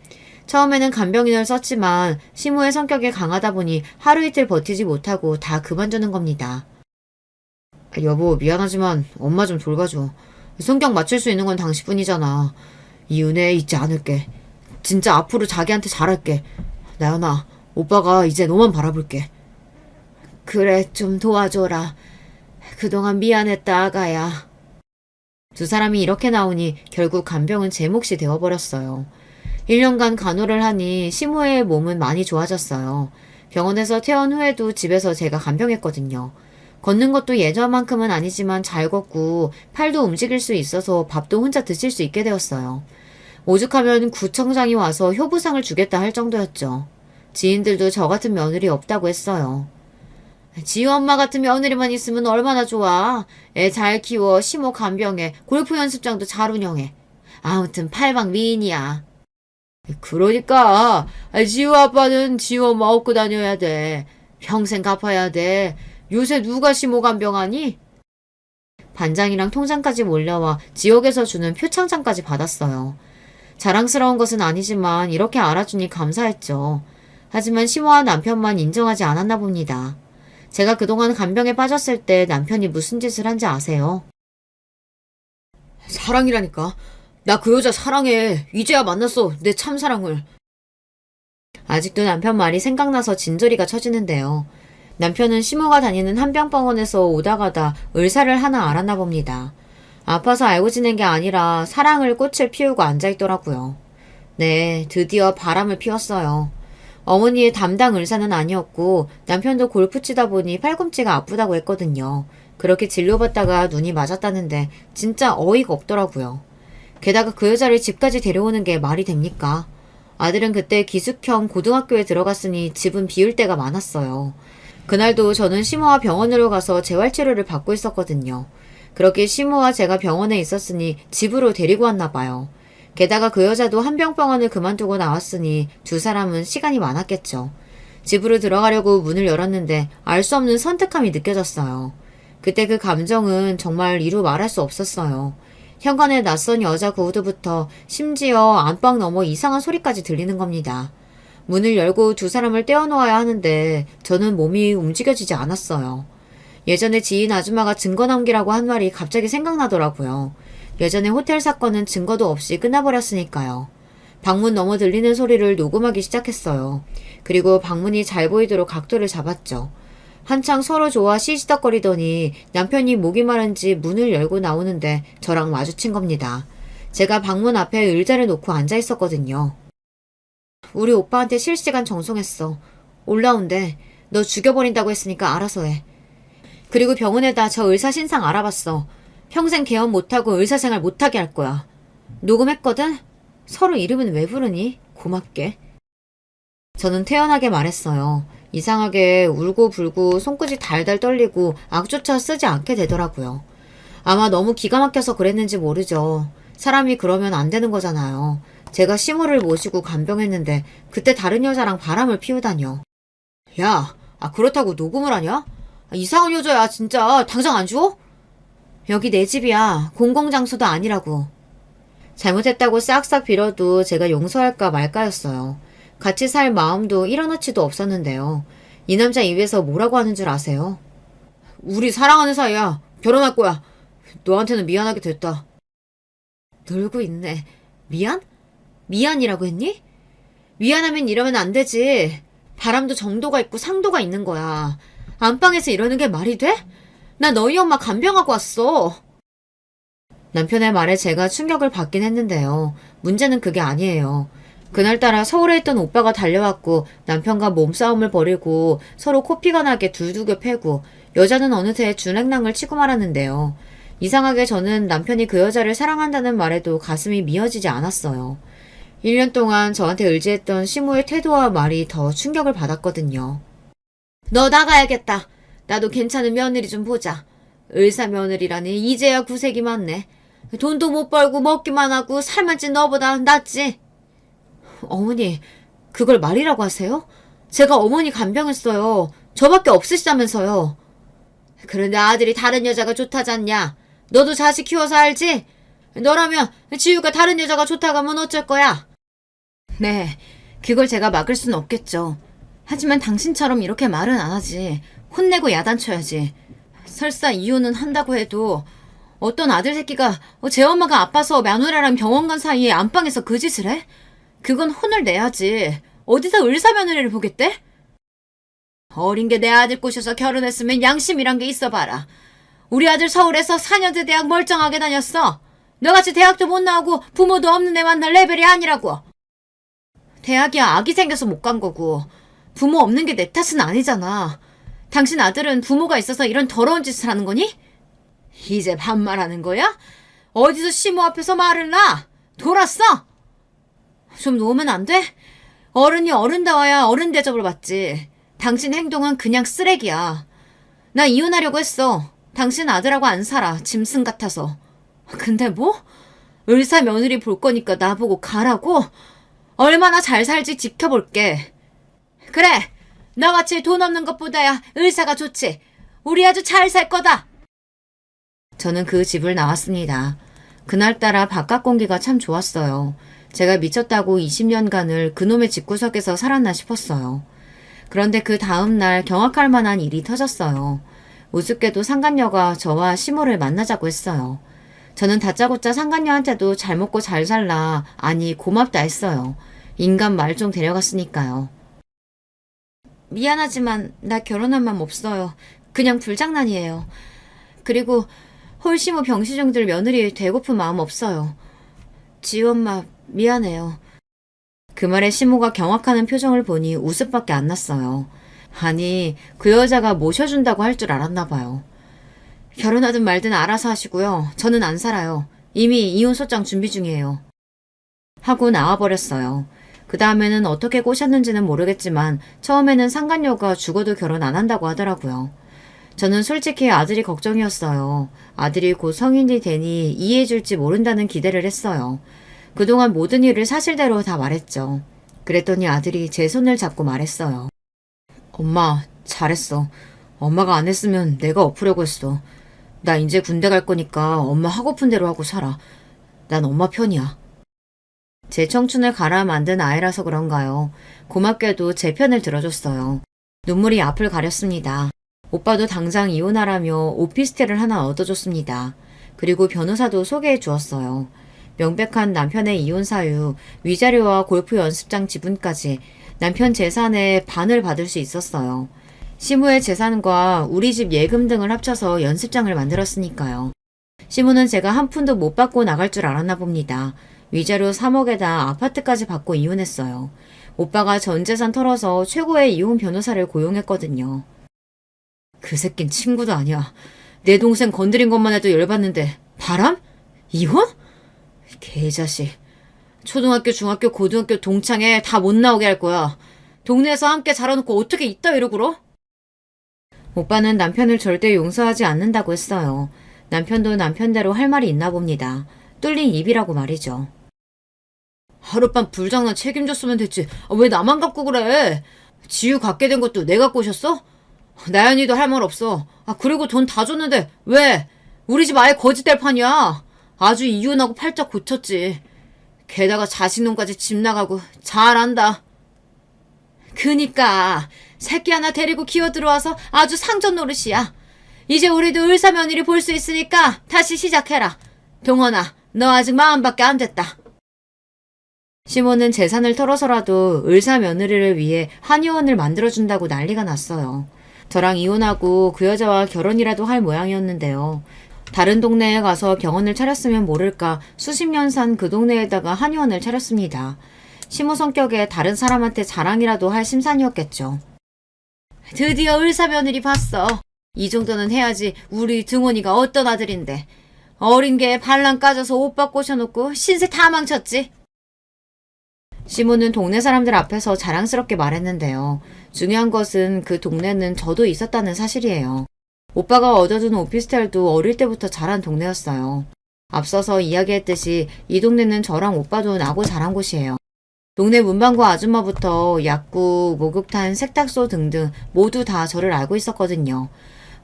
처음에는 간병인을 썼지만 시모의 성격이 강하다 보니 하루 이틀 버티지 못하고 다 그만두는 겁니다. 여보, 미안하지만 엄마 좀 돌봐줘. 성격 맞출 수 있는 건 당신뿐이잖아. 이 은혜 잊지 않을게. 진짜 앞으로 자기한테 잘할게. 나연아, 오빠가 이제 너만 바라볼게. 그래, 좀 도와줘라. 그동안 미안했다, 아가야. 두 사람이 이렇게 나오니 결국 간병은 제 몫이 되어버렸어요. 1년간 간호를 하니 시모의 몸은 많이 좋아졌어요. 병원에서 퇴원 후에도 집에서 제가 간병했거든요. 걷는 것도 예전만큼은 아니지만 잘 걷고 팔도 움직일 수 있어서 밥도 혼자 드실 수 있게 되었어요. 오죽하면 구청장이 와서 효부상을 주겠다 할 정도였죠. 지인들도 저 같은 며느리 없다고 했어요. 지우 엄마 같은 며느리만 있으면 얼마나 좋아. 애 잘 키워, 시모 간병해, 골프 연습장도 잘 운영해. 아무튼 팔방 미인이야. 그러니까 지우 아빠는 지우 엄마 업고 다녀야 돼. 평생 갚아야 돼. 요새 누가 시모 간병하니? 반장이랑 통장까지 몰려와 지역에서 주는 표창장까지 받았어요. 자랑스러운 것은 아니지만 이렇게 알아주니 감사했죠. 하지만 시모와 남편만 인정하지 않았나 봅니다. 제가 그동안 간병에 빠졌을 때 남편이 무슨 짓을 한지 아세요? 사랑이라니까. 나 그 여자 사랑해. 이제야 만났어. 내 참사랑을. 아직도 남편 말이 생각나서 진저리가 쳐지는데요. 남편은 시모가 다니는 한병병원에서 오다 가다 의사를 하나 알았나 봅니다. 아파서 알고 지낸 게 아니라 사랑을 꽃을 피우고 앉아있더라고요. 네, 드디어 바람을 피웠어요. 어머니의 담당 의사는 아니었고 남편도 골프 치다 보니 팔꿈치가 아프다고 했거든요. 그렇게 진료받다가 눈이 맞았다는데 진짜 어이가 없더라고요. 게다가 그 여자를 집까지 데려오는 게 말이 됩니까? 아들은 그때 기숙형 고등학교에 들어갔으니 집은 비울 때가 많았어요. 그날도 저는 시모와 병원으로 가서 재활치료를 받고 있었거든요. 그렇게 시모와 제가 병원에 있었으니 집으로 데리고 왔나 봐요. 게다가 그 여자도 한병병원을 그만두고 나왔으니 두 사람은 시간이 많았겠죠. 집으로 들어가려고 문을 열었는데 알 수 없는 선택함이 느껴졌어요. 그때 그 감정은 정말 이루 말할 수 없었어요. 현관에 낯선 여자 구두부터 심지어 안방 너머 이상한 소리까지 들리는 겁니다. 문을 열고 두 사람을 떼어놓아야 하는데 저는 몸이 움직여지지 않았어요. 예전에 지인 아줌마가 증거 남기라고 한 말이 갑자기 생각나더라고요. 예전에 호텔 사건은 증거도 없이 끝나버렸으니까요. 방문 너머 들리는 소리를 녹음하기 시작했어요. 그리고 방문이 잘 보이도록 각도를 잡았죠. 한창 서로 좋아 시시덕거리더니 남편이 목이 마른지 문을 열고 나오는데 저랑 마주친 겁니다. 제가 방문 앞에 의자를 놓고 앉아 있었거든요. 우리 오빠한테 실시간 정송했어. 올라온대. 너 죽여버린다고 했으니까 알아서 해. 그리고 병원에다 저 의사 신상 알아봤어. 평생 개업 못하고 의사생활 못하게 할 거야. 녹음했거든? 서로 이름은 왜 부르니? 고맙게. 저는 태연하게 말했어요. 이상하게 울고불고 손끝이 달달 떨리고 악조차 쓰지 않게 되더라고요. 아마 너무 기가 막혀서 그랬는지 모르죠. 사람이 그러면 안 되는 거잖아요. 제가 시모를 모시고 간병했는데 그때 다른 여자랑 바람을 피우다뇨. 야, 그렇다고 녹음을 하냐? 이상한 여자야 진짜. 당장 안 줘? 여기 내 집이야. 공공장소도 아니라고. 잘못했다고 싹싹 빌어도 제가 용서할까 말까였어요. 같이 살 마음도 일어나치도 없었는데요. 이 남자 입에서 뭐라고 하는 줄 아세요? 우리 사랑하는 사이야. 결혼할 거야. 너한테는 미안하게 됐다. 놀고 있네. 미안? 미안이라고 했니? 미안하면 이러면 안 되지. 바람도 정도가 있고 상도가 있는 거야. 안방에서 이러는 게 말이 돼? 나 너희 엄마 간병하고 왔어. 남편의 말에 제가 충격을 받긴 했는데요. 문제는 그게 아니에요. 그날따라 서울에 있던 오빠가 달려왔고 남편과 몸싸움을 벌이고 서로 코피가 나게 둘두겨 패고 여자는 어느새 준행랑을 치고 말았는데요. 이상하게 저는 남편이 그 여자를 사랑한다는 말에도 가슴이 미어지지 않았어요. 1년 동안 저한테 의지했던 시모의 태도와 말이 더 충격을 받았거든요. 너 나가야겠다. 나도 괜찮은 며느리 좀 보자. 의사 며느리라니 이제야 구색이 많네. 돈도 못 벌고 먹기만 하고 살만 찐 너보다 낫지. 어머니, 그걸 말이라고 하세요? 제가 어머니 간병했어요. 저밖에 없으시다면서요. 그런데 아들이 다른 여자가 좋다잖냐. 너도 자식 키워서 알지? 너라면 지우가 다른 여자가 좋다고 하면 어쩔 거야? 네, 그걸 제가 막을 순 없겠죠. 하지만 당신처럼 이렇게 말은 안 하지. 혼내고 야단쳐야지. 설사 이혼은 한다고 해도 어떤 아들 새끼가 제 엄마가 아파서 며느리랑 병원 간 사이에 안방에서 그 짓을 해? 그건 혼을 내야지. 어디서 의사며느리를 보겠대? 어린 게 내 아들 꼬셔서 결혼했으면 양심이란 게 있어봐라. 우리 아들 서울에서 4년제 대학 멀쩡하게 다녔어. 너같이 대학도 못 나오고 부모도 없는 애 만날 레벨이 아니라고. 대학이야 아기 생겨서 못 간 거고 부모 없는 게 내 탓은 아니잖아. 당신 아들은 부모가 있어서 이런 더러운 짓을 하는 거니? 이제 반말하는 거야? 어디서 시모 앞에서 말을 놔? 돌았어? 좀 놓으면 안 돼? 어른이 어른다워야 어른 대접을 받지. 당신 행동은 그냥 쓰레기야. 나 이혼하려고 했어. 당신 아들하고 안 살아. 짐승 같아서. 근데 뭐? 의사 며느리 볼 거니까 나보고 가라고? 얼마나 잘 살지 지켜볼게. 그래. 나같이 돈 없는 것보다야 의사가 좋지. 우리 아주 잘 살 거다. 저는 그 집을 나왔습니다. 그날따라 바깥 공기가 참 좋았어요. 제가 미쳤다고 20년간을 그놈의 집구석에서 살았나 싶었어요. 그런데 그 다음날 경악할 만한 일이 터졌어요. 우습게도 상간녀가 저와 시모를 만나자고 했어요. 저는 다짜고짜 상간녀한테도 잘 먹고 잘 살라, 아니 고맙다 했어요. 인간 말종 데려갔으니까요. 미안하지만 나 결혼한 맘 없어요. 그냥 불장난이에요. 그리고 홀시모 병시종들 며느리 되고픈 마음 없어요. 지우 엄마 미안해요. 그 말에 시모가 경악하는 표정을 보니 웃음밖에 안 났어요. 아니 그 여자가 모셔준다고 할 줄 알았나 봐요. 결혼하든 말든 알아서 하시고요. 저는 안 살아요. 이미 이혼 소장 준비 중이에요. 하고 나와버렸어요. 그 다음에는 어떻게 꼬셨는지는 모르겠지만 처음에는 상간녀가 죽어도 결혼 안 한다고 하더라고요. 저는 솔직히 아들이 걱정이었어요. 아들이 곧 성인이 되니 이해해줄지 모른다는 기대를 했어요. 그동안 모든 일을 사실대로 다 말했죠. 그랬더니 아들이 제 손을 잡고 말했어요. 엄마, 잘했어. 엄마가 안 했으면 내가 엎으려고 했어. 나 이제 군대 갈 거니까 엄마 하고픈 대로 하고 살아. 난 엄마 편이야. 제 청춘을 갈아 만든 아이라서 그런가요. 고맙게도 제 편을 들어줬어요. 눈물이 앞을 가렸습니다. 오빠도 당장 이혼하라며 오피스텔을 하나 얻어줬습니다. 그리고 변호사도 소개해 주었어요. 명백한 남편의 이혼 사유, 위자료와 골프 연습장 지분까지 남편 재산의 반을 받을 수 있었어요. 시부의 재산과 우리 집 예금 등을 합쳐서 연습장을 만들었으니까요. 시모는 제가 한 푼도 못 받고 나갈 줄 알았나 봅니다. 위자료 3억에다 아파트까지 받고 이혼했어요. 오빠가 전 재산 털어서 최고의 이혼 변호사를 고용했거든요. 그 새낀 친구도 아니야. 내 동생 건드린 것만 해도 열받는데 바람? 이혼? 개자식. 초등학교, 중학교, 고등학교 동창회 다 못 나오게 할 거야. 동네에서 함께 자라놓고 어떻게 이따위로 굴어? 오빠는 남편을 절대 용서하지 않는다고 했어요. 남편도 남편대로 할 말이 있나 봅니다. 뚫린 입이라고 말이죠. 하룻밤 불장난 책임졌으면 됐지. 왜 나만 갖고 그래? 지유 갖게 된 것도 내가 꼬셨어? 나연이도 할 말 없어. 그리고 돈 다 줬는데 왜? 우리 집 아예 거짓될 판이야. 아주 이혼하고 팔짝 고쳤지. 게다가 자식놈까지 집 나가고 잘한다. 그니까 새끼 하나 데리고 기어 들어와서 아주 상전 노릇이야. 이제 우리도 을사며느리 볼 수 있으니까 다시 시작해라. 동원아, 너 아직 마음밖에 안 됐다. 시모는 재산을 털어서라도 을사며느리를 위해 한의원을 만들어준다고 난리가 났어요. 저랑 이혼하고 그 여자와 결혼이라도 할 모양이었는데요. 다른 동네에 가서 병원을 차렸으면 모를까 수십 년 산 그 동네에다가 한의원을 차렸습니다. 시모 성격에 다른 사람한테 자랑이라도 할 심산이었겠죠. 드디어 을사며느리 봤어. 이 정도는 해야지 우리 등원이가 어떤 아들인데. 어린 게 반란 까져서 오빠 꼬셔놓고 신세 다 망쳤지. 시모는 동네 사람들 앞에서 자랑스럽게 말했는데요. 중요한 것은 그 동네는 저도 있었다는 사실이에요. 오빠가 얻어준 오피스텔도 어릴 때부터 자란 동네였어요. 앞서서 이야기했듯이 이 동네는 저랑 오빠도 나고 자란 곳이에요. 동네 문방구 아줌마부터 약국, 목욕탕, 세탁소 등등 모두 다 저를 알고 있었거든요.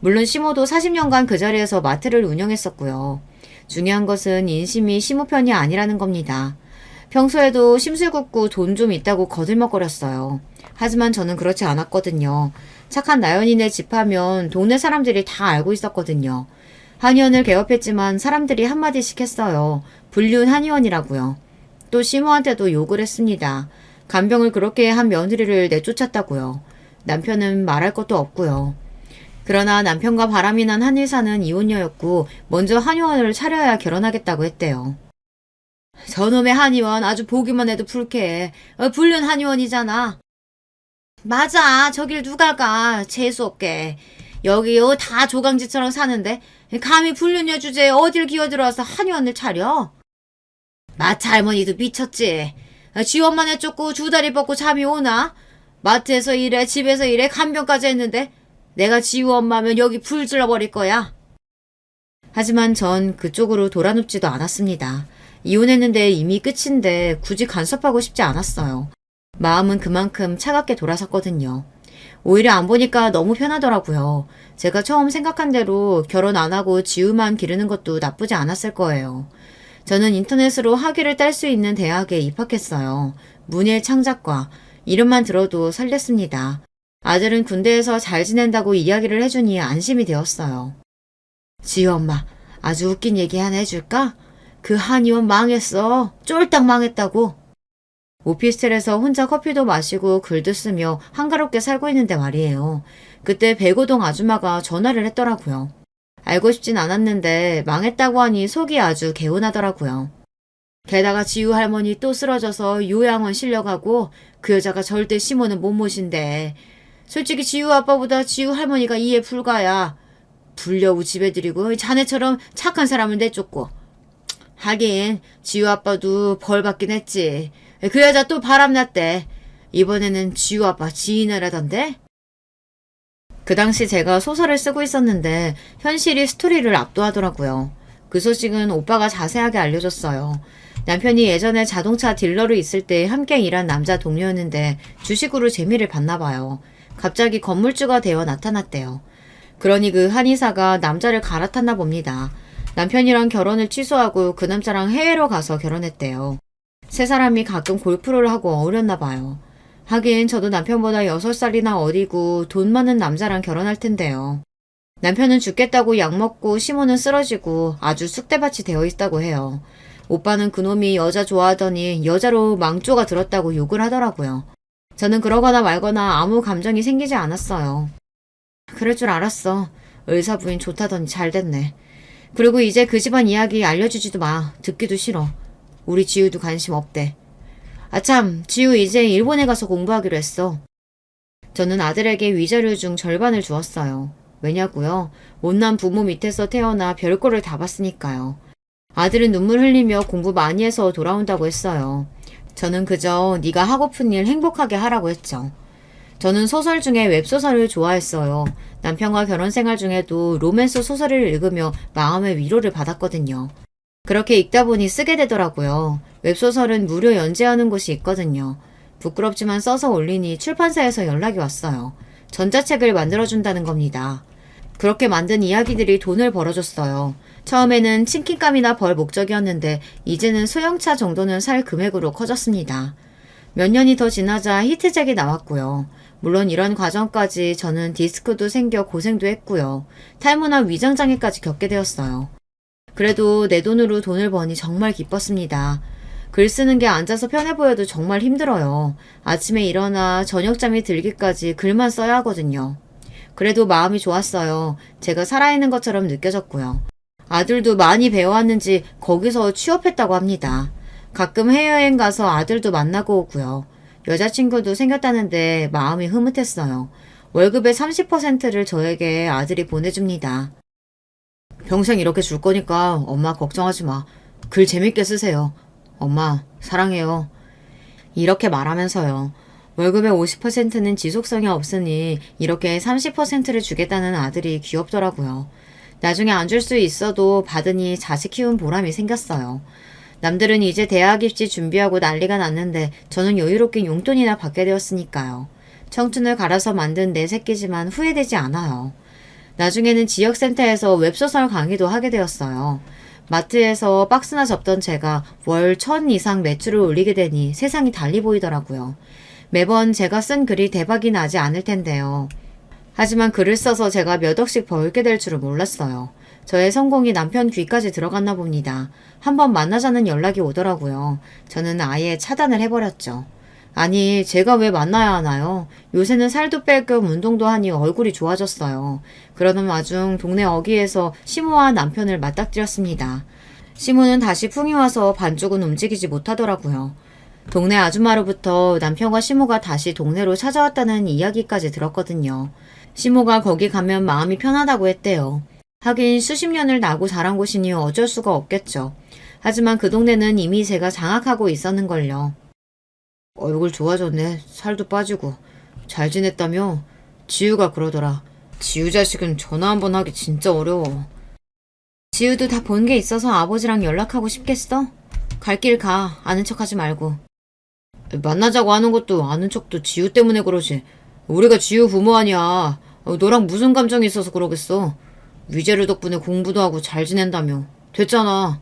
물론 시모도 40년간 그 자리에서 마트를 운영했었고요. 중요한 것은 인심이 시모 편이 아니라는 겁니다. 평소에도 심술궂고 돈 좀 있다고 거들먹거렸어요. 하지만 저는 그렇지 않았거든요. 착한 나연이네 집 하면 동네 사람들이 다 알고 있었거든요. 한의원을 개업했지만 사람들이 한마디씩 했어요. 불륜 한의원이라고요. 또 시모한테도 욕을 했습니다. 간병을 그렇게 한 며느리를 내쫓았다고요. 남편은 말할 것도 없고요. 그러나 남편과 바람이 난 한의사는 이혼녀였고 먼저 한의원을 차려야 결혼하겠다고 했대요. 저놈의 한의원 아주 보기만 해도 불쾌해. 불륜 한의원이잖아. 맞아. 저길 누가 가. 재수없게. 여기요 다 조강지처럼 사는데 감히 불륜녀 주제에 어딜 기어들어와서 한의원을 차려? 마트 할머니도 미쳤지. 지 엄마 내쫓고 두 다리 뻗고 잠이 오나? 마트에서 일해 집에서 일해 간병까지 했는데 내가 지우 엄마면 여기 불 질러버릴 거야. 하지만 전 그쪽으로 돌아눕지도 않았습니다. 이혼했는데 이미 끝인데 굳이 간섭하고 싶지 않았어요. 마음은 그만큼 차갑게 돌아섰거든요. 오히려 안 보니까 너무 편하더라고요. 제가 처음 생각한 대로 결혼 안 하고 지우만 기르는 것도 나쁘지 않았을 거예요. 저는 인터넷으로 학위를 딸 수 있는 대학에 입학했어요. 문예 창작과. 이름만 들어도 설렜습니다. 아들은 군대에서 잘 지낸다고 이야기를 해주니 안심이 되었어요. 지우 엄마, 아주 웃긴 얘기 하나 해줄까? 그 한의원 망했어. 쫄딱 망했다고. 오피스텔에서 혼자 커피도 마시고 글도 쓰며 한가롭게 살고 있는데 말이에요. 그때 백오동 아줌마가 전화를 했더라고요. 알고 싶진 않았는데 망했다고 하니 속이 아주 개운하더라고요. 게다가 지우 할머니 또 쓰러져서 요양원 실려가고 그 여자가 절대 시모는 못 모신대. 솔직히 지우 아빠보다 지우 할머니가 이해 불가야. 불려우 집에 들이고 자네처럼 착한 사람을 내쫓고. 하긴 지우 아빠도 벌 받긴 했지. 그 여자 또 바람났대. 이번에는 지우 아빠 지인이라던데? 그 당시 제가 소설을 쓰고 있었는데 현실이 스토리를 압도하더라고요. 그 소식은 오빠가 자세하게 알려줬어요. 남편이 예전에 자동차 딜러로 있을 때 함께 일한 남자 동료였는데 주식으로 재미를 봤나 봐요. 갑자기 건물주가 되어 나타났대요. 그러니 그 한의사가 남자를 갈아탔나 봅니다. 남편이랑 결혼을 취소하고 그 남자랑 해외로 가서 결혼했대요. 세 사람이 가끔 골프를 하고 어울렸나 봐요. 하긴 저도 남편보다 6살이나 어리고 돈 많은 남자랑 결혼할 텐데요. 남편은 죽겠다고 약 먹고 시모는 쓰러지고 아주 쑥대밭이 되어 있다고 해요. 오빠는 그놈이 여자 좋아하더니 여자로 망조가 들었다고 욕을 하더라고요. 저는 그러거나 말거나 아무 감정이 생기지 않았어요. 그럴 줄 알았어. 의사 부인 좋다더니 잘 됐네. 그리고 이제 그 집안 이야기 알려주지도 마. 듣기도 싫어. 우리 지우도 관심 없대. 아참, 지우 이제 일본에 가서 공부하기로 했어. 저는 아들에게 위자료 중 절반을 주었어요. 왜냐고요? 못난 부모 밑에서 태어나 별거를 다 봤으니까요. 아들은 눈물 흘리며 공부 많이 해서 돌아온다고 했어요. 저는 그저 네가 하고픈 일 행복하게 하라고 했죠. 저는 소설 중에 웹소설을 좋아했어요. 남편과 결혼 생활 중에도 로맨스 소설을 읽으며 마음의 위로를 받았거든요. 그렇게 읽다 보니 쓰게 되더라고요. 웹소설은 무료 연재하는 곳이 있거든요. 부끄럽지만 써서 올리니 출판사에서 연락이 왔어요. 전자책을 만들어준다는 겁니다. 그렇게 만든 이야기들이 돈을 벌어줬어요. 처음에는 치킨감이나 벌 목적이었는데 이제는 소형차 정도는 살 금액으로 커졌습니다. 몇 년이 더 지나자 히트작이 나왔고요. 물론 이런 과정까지 저는 디스크도 생겨 고생도 했고요. 탈모나 위장장애까지 겪게 되었어요. 그래도 내 돈으로 돈을 버니 정말 기뻤습니다. 글 쓰는 게 앉아서 편해 보여도 정말 힘들어요. 아침에 일어나 저녁잠이 들기까지 글만 써야 하거든요. 그래도 마음이 좋았어요. 제가 살아있는 것처럼 느껴졌고요. 아들도 많이 배워왔는지 거기서 취업했다고 합니다. 가끔 해외여행 가서 아들도 만나고 오고요. 여자친구도 생겼다는데 마음이 흐뭇했어요. 월급의 30%를 저에게 아들이 보내줍니다. 평생 이렇게 줄 거니까 엄마 걱정하지 마. 글 재밌게 쓰세요. 엄마, 사랑해요. 이렇게 말하면서요. 월급의 50%는 지속성이 없으니 이렇게 30%를 주겠다는 아들이 귀엽더라고요. 나중에 안 줄 수 있어도 받으니 자식 키운 보람이 생겼어요. 남들은 이제 대학 입시 준비하고 난리가 났는데 저는 여유롭게 용돈이나 받게 되었으니까요. 청춘을 갈아서 만든 내 새끼지만 후회되지 않아요. 나중에는 지역센터에서 웹소설 강의도 하게 되었어요. 마트에서 박스나 접던 제가 월 1,000 이상 매출을 올리게 되니 세상이 달리 보이더라고요. 매번 제가 쓴 글이 대박이 나지 않을 텐데요. 하지만 글을 써서 제가 몇 억씩 벌게 될 줄은 몰랐어요. 저의 성공이 남편 귀까지 들어갔나 봅니다. 한번 만나자는 연락이 오더라고요. 저는 아예 차단을 해버렸죠. 아니, 제가 왜 만나야 하나요? 요새는 살도 뺄 겸 운동도 하니 얼굴이 좋아졌어요. 그러던 와중 동네 어귀에서 시모와 남편을 맞닥뜨렸습니다. 시모는 다시 풍이 와서 반쪽은 움직이지 못하더라고요. 동네 아줌마로부터 남편과 시모가 다시 동네로 찾아왔다는 이야기까지 들었거든요. 시모가 거기 가면 마음이 편하다고 했대요. 하긴 수십 년을 나고 자란 곳이니 어쩔 수가 없겠죠. 하지만 그 동네는 이미 제가 장악하고 있었는걸요. 얼굴 좋아졌네. 살도 빠지고. 잘 지냈다며? 지우가 그러더라. 지우 자식은 전화 한번 하기 진짜 어려워. 지우도 다 본 게 있어서 아버지랑 연락하고 싶겠어? 갈 길 가. 아는 척하지 말고. 만나자고 하는 것도 아는 척도 지우 때문에 그러지. 우리가 지우 부모 아니야. 너랑 무슨 감정이 있어서 그러겠어. 위자료 덕분에 공부도 하고 잘 지낸다며. 됐잖아.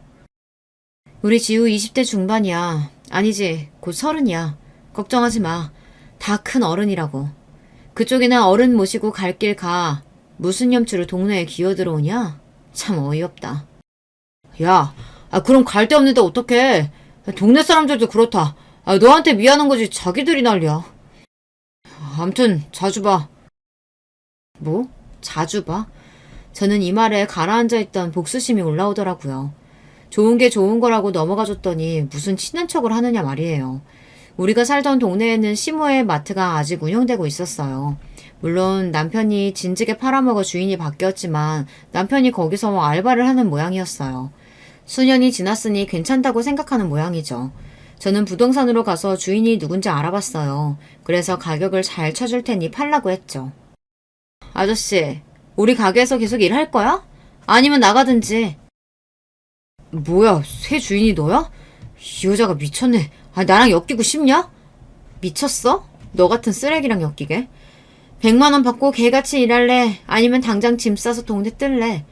우리 지우 20대 중반이야. 아니지, 곧 30이야. 걱정하지 마. 다 큰 어른이라고. 그쪽이나 어른 모시고 갈 길 가. 무슨 염치로 동네에 기어들어오냐? 참 어이없다. 야, 그럼 갈 데 없는데 어떡해. 동네 사람들도 그렇다. 너한테 미안한 거지 자기들이 난리야. 암튼 자주 봐. 뭐? 자주 봐? 저는 이 말에 가라앉아있던 복수심이 올라오더라고요. 좋은 게 좋은 거라고 넘어가줬더니 무슨 친한 척을 하느냐 말이에요. 우리가 살던 동네에는 시모의 마트가 아직 운영되고 있었어요. 물론 남편이 진즉에 팔아먹어 주인이 바뀌었지만 남편이 거기서 알바를 하는 모양이었어요. 수년이 지났으니 괜찮다고 생각하는 모양이죠. 저는 부동산으로 가서 주인이 누군지 알아봤어요. 그래서 가격을 잘 쳐줄 테니 팔라고 했죠. 아저씨, 우리 가게에서 계속 일할 거야? 아니면 나가든지. 뭐야, 새 주인이 너야? 이 여자가 미쳤네. 나랑 엮이고 싶냐? 미쳤어? 너 같은 쓰레기랑 엮이게? 100만 원 받고 개같이 일할래? 아니면 당장 짐 싸서 동네 뜰래?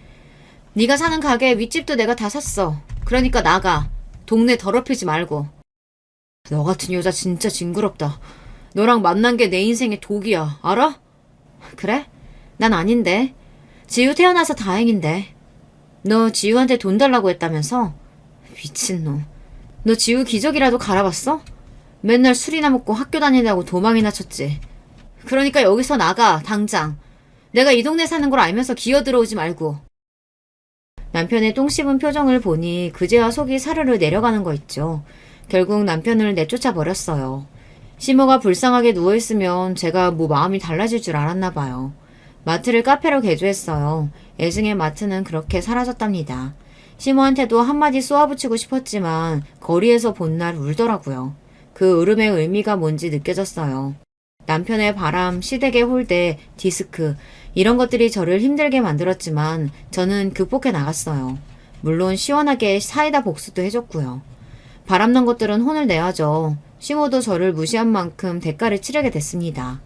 네가 사는 가게 윗집도 내가 다 샀어. 그러니까 나가. 동네 더럽히지 말고. 너 같은 여자 진짜 징그럽다. 너랑 만난 게 내 인생의 독이야. 알아? 그래? 난 아닌데. 지우 태어나서 다행인데. 너 지우한테 돈 달라고 했다면서? 미친놈. 너 지우 기저귀라도 갈아봤어? 맨날 술이나 먹고 학교 다니냐고 도망이나 쳤지. 그러니까 여기서 나가, 당장. 내가 이 동네 사는 걸 알면서 기어들어오지 말고. 남편의 똥 씹은 표정을 보니 그제야 속이 사르르 내려가는 거 있죠. 결국 남편을 내쫓아 버렸어요. 시모가 불쌍하게 누워있으면 제가 뭐 마음이 달라질 줄 알았나 봐요. 마트를 카페로 개조했어요. 애증의 마트는 그렇게 사라졌답니다. 시모한테도 한마디 쏘아붙이고 싶었지만 거리에서 본 날 울더라고요. 그 울음의 의미가 뭔지 느껴졌어요. 남편의 바람, 시댁의 홀대, 디스크 이런 것들이 저를 힘들게 만들었지만 저는 극복해 나갔어요. 물론 시원하게 사이다 복수도 해줬고요. 바람난 것들은 혼을 내야죠. 시모도 저를 무시한 만큼 대가를 치르게 됐습니다.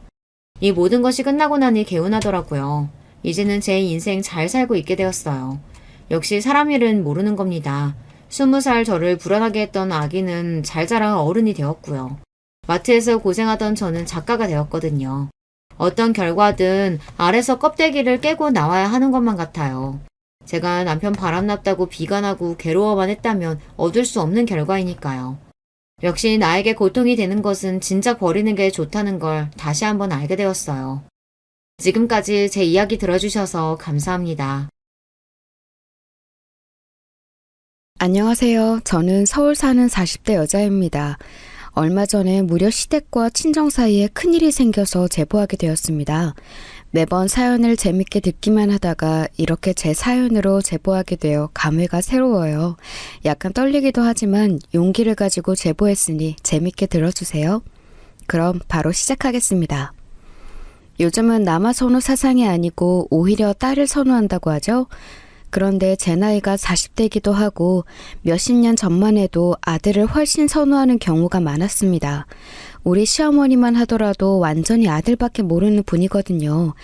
이 모든 것이 끝나고 나니 개운하더라고요. 이제는 제 인생 잘 살고 있게 되었어요. 역시 사람 일은 모르는 겁니다. 20살 저를 불안하게 했던 아기는 잘 자라 어른이 되었고요. 마트에서 고생하던 저는 작가가 되었거든요. 어떤 결과든 알에서 껍데기를 깨고 나와야 하는 것만 같아요. 제가 남편 바람났다고 비관하고 괴로워만 했다면 얻을 수 없는 결과이니까요. 역시 나에게 고통이 되는 것은 진작 버리는 게 좋다는 걸 다시 한번 알게 되었어요. 지금까지 제 이야기 들어주셔서 감사합니다. 안녕하세요. 저는 서울 사는 40대 여자입니다. 얼마 전에 무려 시댁과 친정 사이에 큰일이 생겨서 제보하게 되었습니다. 매번 사연을 재밌게 듣기만 하다가 이렇게 제 사연으로 제보하게 되어 감회가 새로워요. 약간 떨리기도 하지만 용기를 가지고 제보했으니 재밌게 들어주세요. 그럼 바로 시작하겠습니다. 요즘은 남아 선호 사상이 아니고 오히려 딸을 선호한다고 하죠. 그런데 제 나이가 40대이기도 하고 몇십 년 전만 해도 아들을 훨씬 선호하는 경우가 많았습니다. 우리 시어머니만 하더라도 완전히 아들밖에 모르는 분이거든요.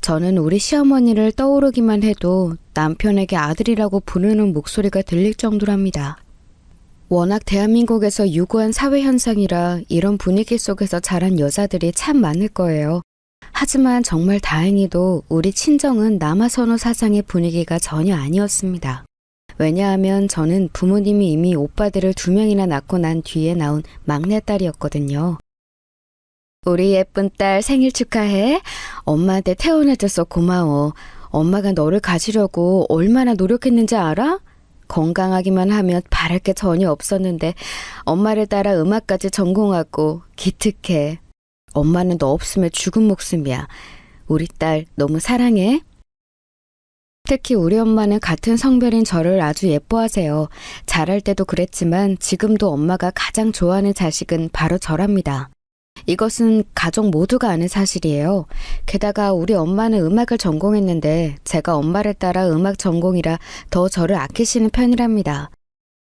저는 우리 시어머니를 떠오르기만 해도 남편에게 아들이라고 부르는 목소리가 들릴 정도랍니다. 워낙 대한민국에서 유구한 사회 현상이라 이런 분위기 속에서 자란 여자들이 참 많을 거예요. 하지만 정말 다행히도 우리 친정은 남아선호 사상의 분위기가 전혀 아니었습니다. 왜냐하면 저는 부모님이 이미 오빠들을 2명이나 낳고 난 뒤에 나온 막내딸이었거든요. 우리 예쁜 딸 생일 축하해. 엄마한테 태어나줘서 고마워. 엄마가 너를 가지려고 얼마나 노력했는지 알아? 건강하기만 하면 바랄 게 전혀 없었는데 엄마를 따라 음악까지 전공하고 기특해. 엄마는 너 없으면 죽은 목숨이야. 우리 딸 너무 사랑해. 특히 우리 엄마는 같은 성별인 저를 아주 예뻐하세요. 자랄 때도 그랬지만 지금도 엄마가 가장 좋아하는 자식은 바로 저랍니다. 이것은 가족 모두가 아는 사실이에요. 게다가 우리 엄마는 음악을 전공했는데 제가 엄마를 따라 음악 전공이라 더 저를 아끼시는 편이랍니다.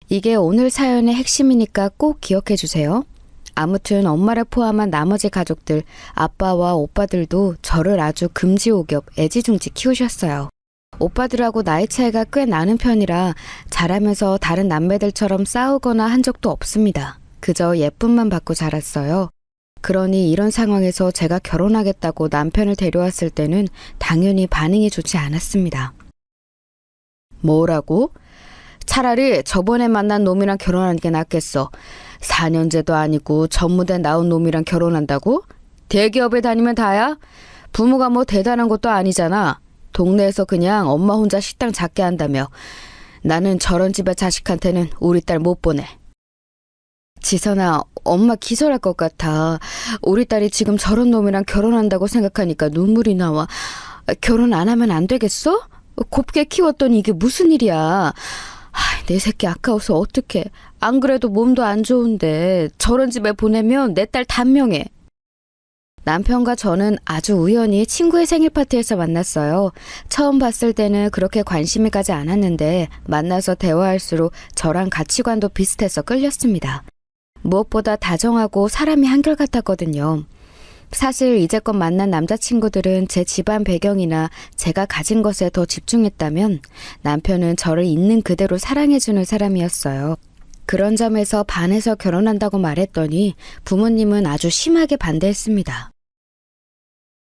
이게 오늘 사연의 핵심이니까 꼭 기억해 주세요. 아무튼 엄마를 포함한 나머지 가족들, 아빠와 오빠들도 저를 아주 금지옥엽, 애지중지 키우셨어요. 오빠들하고 나이 차이가 꽤 나는 편이라 자라면서 다른 남매들처럼 싸우거나 한 적도 없습니다. 그저 예쁨만 받고 자랐어요. 그러니 이런 상황에서 제가 결혼하겠다고 남편을 데려왔을 때는 당연히 반응이 좋지 않았습니다. 뭐라고? 차라리 저번에 만난 놈이랑 결혼하는 게 낫겠어. 4년제도 아니고 전무대 나온 놈이랑 결혼한다고? 대기업에 다니면 다야? 부모가 뭐 대단한 것도 아니잖아. 동네에서 그냥 엄마 혼자 식당 작게 한다며. 나는 저런 집의 자식한테는 우리 딸 못 보내. 지선아, 엄마 기절할 것 같아. 우리 딸이 지금 저런 놈이랑 결혼한다고 생각하니까 눈물이 나와. 결혼 안 하면 안 되겠어? 곱게 키웠더니 이게 무슨 일이야. 내 새끼 아까워서 어떡해. 안 그래도 몸도 안 좋은데 저런 집에 보내면 내 딸 단명해. 남편과 저는 아주 우연히 친구의 생일 파티에서 만났어요. 처음 봤을 때는 그렇게 관심이 가지 않았는데 만나서 대화할수록 저랑 가치관도 비슷해서 끌렸습니다. 무엇보다 다정하고 사람이 한결같았거든요. 사실 이제껏 만난 남자친구들은 제 집안 배경이나 제가 가진 것에 더 집중했다면 남편은 저를 있는 그대로 사랑해주는 사람이었어요. 그런 점에서 반해서 결혼한다고 말했더니 부모님은 아주 심하게 반대했습니다.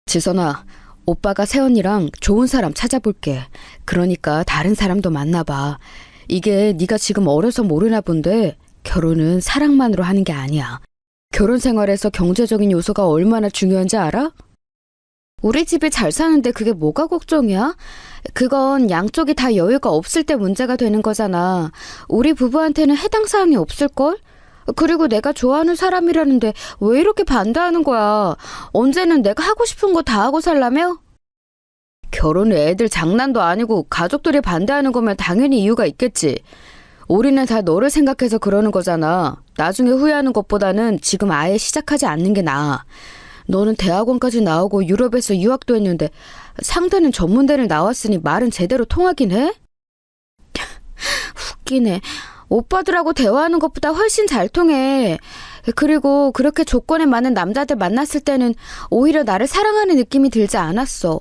지선아, 오빠가 새언니랑 좋은 사람 찾아볼게. 그러니까 다른 사람도 만나봐. 이게 네가 지금 어려서 모르나 본데 결혼은 사랑만으로 하는 게 아니야. 결혼 생활에서 경제적인 요소가 얼마나 중요한지 알아? 우리 집이 잘 사는데 그게 뭐가 걱정이야? 그건 양쪽이 다 여유가 없을 때 문제가 되는 거잖아. 우리 부부한테는 해당 사항이 없을걸? 그리고 내가 좋아하는 사람이라는데 왜 이렇게 반대하는 거야? 언제는 내가 하고 싶은 거 다 하고 살라며? 결혼은 애들 장난도 아니고 가족들이 반대하는 거면 당연히 이유가 있겠지. 우리는 다 너를 생각해서 그러는 거잖아. 나중에 후회하는 것보다는 지금 아예 시작하지 않는 게 나아. 너는 대학원까지 나오고 유럽에서 유학도 했는데 상대는 전문대를 나왔으니 말은 제대로 통하긴 해? 웃기네. 오빠들하고 대화하는 것보다 훨씬 잘 통해. 그리고 그렇게 조건에 맞는 남자들 만났을 때는 오히려 나를 사랑하는 느낌이 들지 않았어.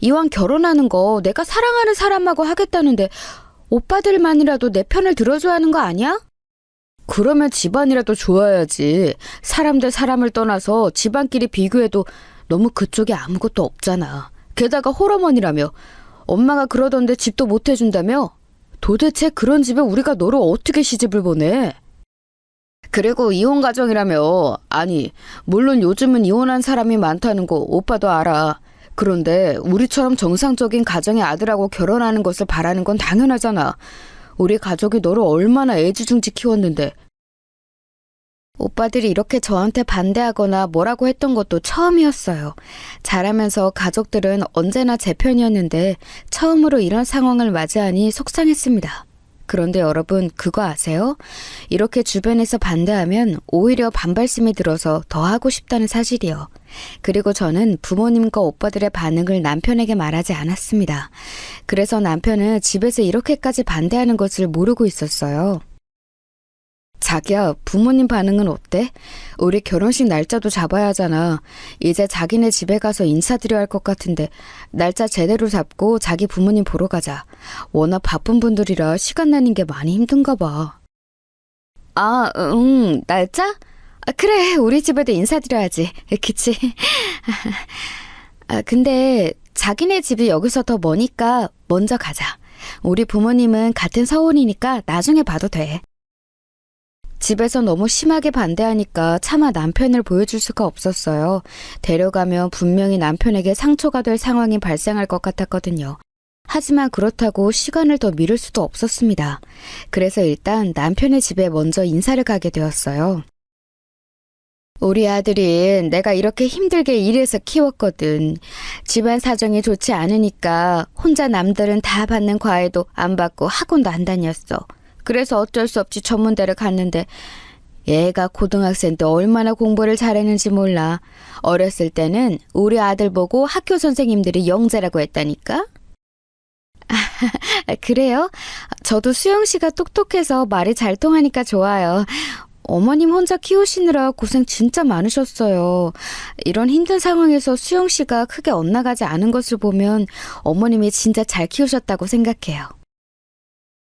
이왕 결혼하는 거 내가 사랑하는 사람하고 하겠다는데 오빠들만이라도 내 편을 들어줘야 하는 거 아니야? 그러면 집안이라도 좋아야지. 사람 대 사람을 떠나서 집안끼리 비교해도 너무 그쪽에 아무것도 없잖아. 게다가 홀어머니라며. 엄마가 그러던데 집도 못 해준다며? 도대체 그런 집에 우리가 너를 어떻게 시집을 보내? 그리고 이혼 가정이라며. 아니, 물론 요즘은 이혼한 사람이 많다는 거 오빠도 알아. 그런데 우리처럼 정상적인 가정의 아들하고 결혼하는 것을 바라는 건 당연하잖아. 우리 가족이 너를 얼마나 애지중지 키웠는데. 오빠들이 이렇게 저한테 반대하거나 뭐라고 했던 것도 처음이었어요. 자라면서 가족들은 언제나 제 편이었는데 처음으로 이런 상황을 맞이하니 속상했습니다. 그런데 여러분 그거 아세요? 이렇게 주변에서 반대하면 오히려 반발심이 들어서 더 하고 싶다는 사실이요. 그리고 저는 부모님과 오빠들의 반응을 남편에게 말하지 않았습니다. 그래서 남편은 집에서 이렇게까지 반대하는 것을 모르고 있었어요. 자기야, 부모님 반응은 어때? 우리 결혼식 날짜도 잡아야 하잖아. 이제 자기네 집에 가서 인사드려야 할 것 같은데 날짜 제대로 잡고 자기 부모님 보러 가자. 워낙 바쁜 분들이라 시간 내는 게 많이 힘든가 봐. 아, 날짜? 그래, 우리 집에도 인사드려야지. 그치? 근데 자기네 집이 여기서 더 머니까 먼저 가자. 우리 부모님은 같은 서울이니까 나중에 봐도 돼. 집에서 너무 심하게 반대하니까 차마 남편을 보여줄 수가 없었어요. 데려가면 분명히 남편에게 상처가 될 상황이 발생할 것 같았거든요. 하지만 그렇다고 시간을 더 미룰 수도 없었습니다. 그래서 일단 남편의 집에 먼저 인사를 가게 되었어요. 우리 아들이 내가 이렇게 힘들게 일해서 키웠거든. 집안 사정이 좋지 않으니까 혼자 남들은 다 받는 과외도 안 받고 학원도 안 다녔어. 그래서 어쩔 수 없이 전문대를 갔는데 얘가 고등학생 때 얼마나 공부를 잘했는지 몰라. 어렸을 때는 우리 아들 보고 학교 선생님들이 영재라고 했다니까. 그래요? 저도 수영 씨가 똑똑해서 말이 잘 통하니까 좋아요. 어머님 혼자 키우시느라 고생 진짜 많으셨어요. 이런 힘든 상황에서 수영 씨가 크게 엇나가지 않은 것을 보면 어머님이 진짜 잘 키우셨다고 생각해요.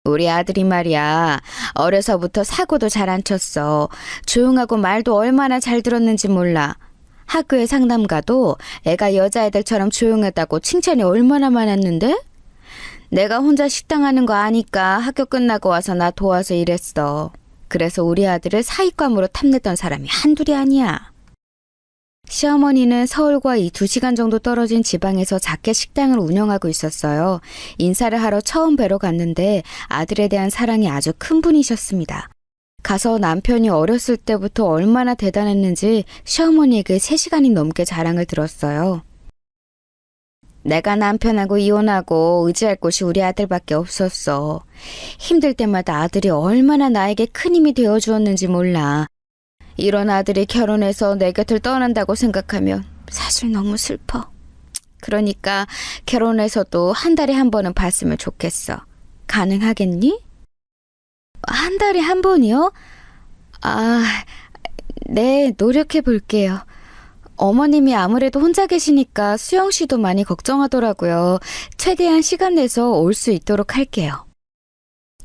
우리 아들이 말이야. 어려서부터 사고도 잘 안 쳤어. 조용하고 말도 얼마나 잘 들었는지 몰라. 학교에 상담 가도 애가 여자애들처럼 조용하다고 칭찬이 얼마나 많았는데? 내가 혼자 식당 하는 거 아니까 학교 끝나고 와서 나 도와서 일했어. 그래서 우리 아들을 사익감으로 탐냈던 사람이 한둘이 아니야. 시어머니는 서울과 이 2시간 정도 떨어진 지방에서 작게 식당을 운영하고 있었어요. 인사를 하러 처음 뵈러 갔는데 아들에 대한 사랑이 아주 큰 분이셨습니다. 가서 남편이 어렸을 때부터 얼마나 대단했는지 시어머니에게 3시간이 넘게 자랑을 들었어요. 내가 남편하고 이혼하고 의지할 곳이 우리 아들밖에 없었어. 힘들 때마다 아들이 얼마나 나에게 큰 힘이 되어주었는지 몰라. 이런 아들이 결혼해서 내 곁을 떠난다고 생각하면 사실 너무 슬퍼. 그러니까 결혼해서도 한 달에 한 번은 봤으면 좋겠어. 가능하겠니? 한 달에 한 번이요? 네, 노력해 볼게요. 어머님이 아무래도 혼자 계시니까 수영 씨도 많이 걱정하더라고요. 최대한 시간 내서 올 수 있도록 할게요.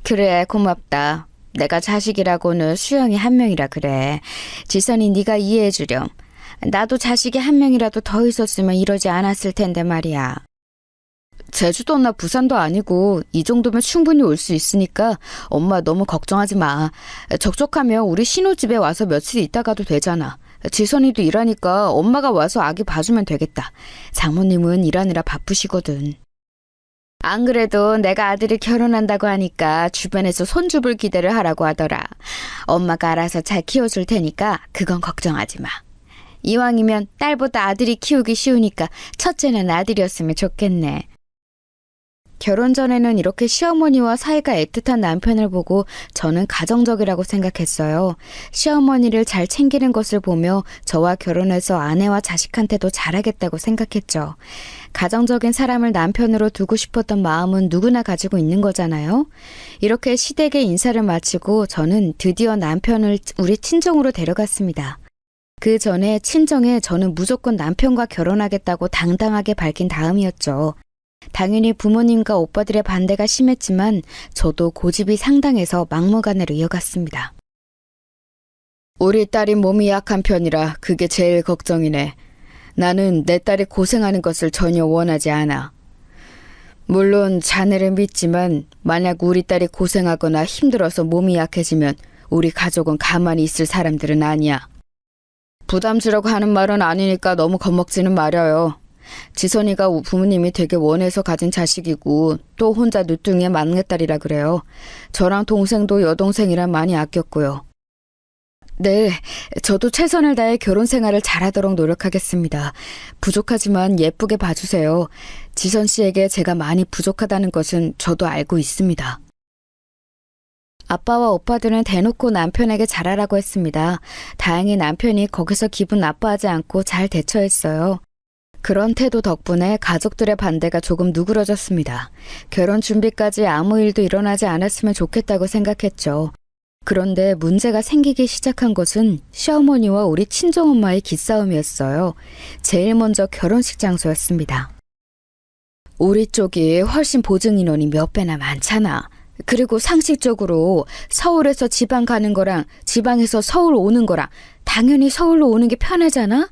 그래, 고맙다. 내가 자식이라고는 수영이 한 명이라 그래. 지선이 네가 이해해 주렴. 나도 자식이 한 명이라도 더 있었으면 이러지 않았을 텐데 말이야. 제주도나 부산도 아니고 이 정도면 충분히 올 수 있으니까 엄마 너무 걱정하지 마. 적적하면 우리 신혼집에 와서 며칠 있다 가도 되잖아. 지선이도 일하니까 엄마가 와서 아기 봐주면 되겠다. 장모님은 일하느라 바쁘시거든. 안 그래도 내가 아들이 결혼한다고 하니까 주변에서 손주볼 기대를 하라고 하더라. 엄마가 알아서 잘 키워줄 테니까 그건 걱정하지 마. 이왕이면 딸보다 아들이 키우기 쉬우니까 첫째는 아들이었으면 좋겠네. 결혼 전에는 이렇게 시어머니와 사이가 애틋한 남편을 보고 저는 가정적이라고 생각했어요. 시어머니를 잘 챙기는 것을 보며 저와 결혼해서 아내와 자식한테도 잘하겠다고 생각했죠. 가정적인 사람을 남편으로 두고 싶었던 마음은 누구나 가지고 있는 거잖아요. 이렇게 시댁에 인사를 마치고 저는 드디어 남편을 우리 친정으로 데려갔습니다. 그 전에 친정에 저는 무조건 남편과 결혼하겠다고 당당하게 밝힌 다음이었죠. 당연히 부모님과 오빠들의 반대가 심했지만 저도 고집이 상당해서 막무가내로 이어갔습니다. 우리 딸이 몸이 약한 편이라 그게 제일 걱정이네. 나는 내 딸이 고생하는 것을 전혀 원하지 않아. 물론 자네를 믿지만 만약 우리 딸이 고생하거나 힘들어서 몸이 약해지면 우리 가족은 가만히 있을 사람들은 아니야. 부담 주려고 하는 말은 아니니까 너무 겁먹지는 말아요. 지선이가 부모님이 되게 원해서 가진 자식이고 또 혼자 누뚱이의 막내딸이라 그래요. 저랑 동생도 여동생이라 많이 아꼈고요. 네, 저도 최선을 다해 결혼 생활을 잘하도록 노력하겠습니다. 부족하지만 예쁘게 봐주세요. 지선 씨에게 제가 많이 부족하다는 것은 저도 알고 있습니다. 아빠와 오빠들은 대놓고 남편에게 잘하라고 했습니다. 다행히 남편이 거기서 기분 나빠하지 않고 잘 대처했어요. 그런 태도 덕분에 가족들의 반대가 조금 누그러졌습니다. 결혼 준비까지 아무 일도 일어나지 않았으면 좋겠다고 생각했죠. 그런데 문제가 생기기 시작한 것은 시어머니와 우리 친정엄마의 기싸움이었어요. 제일 먼저 결혼식 장소였습니다. 우리 쪽이 훨씬 보증 인원이 몇 배나 많잖아. 그리고 상식적으로 서울에서 지방 가는 거랑 지방에서 서울 오는 거랑 당연히 서울로 오는 게 편하잖아?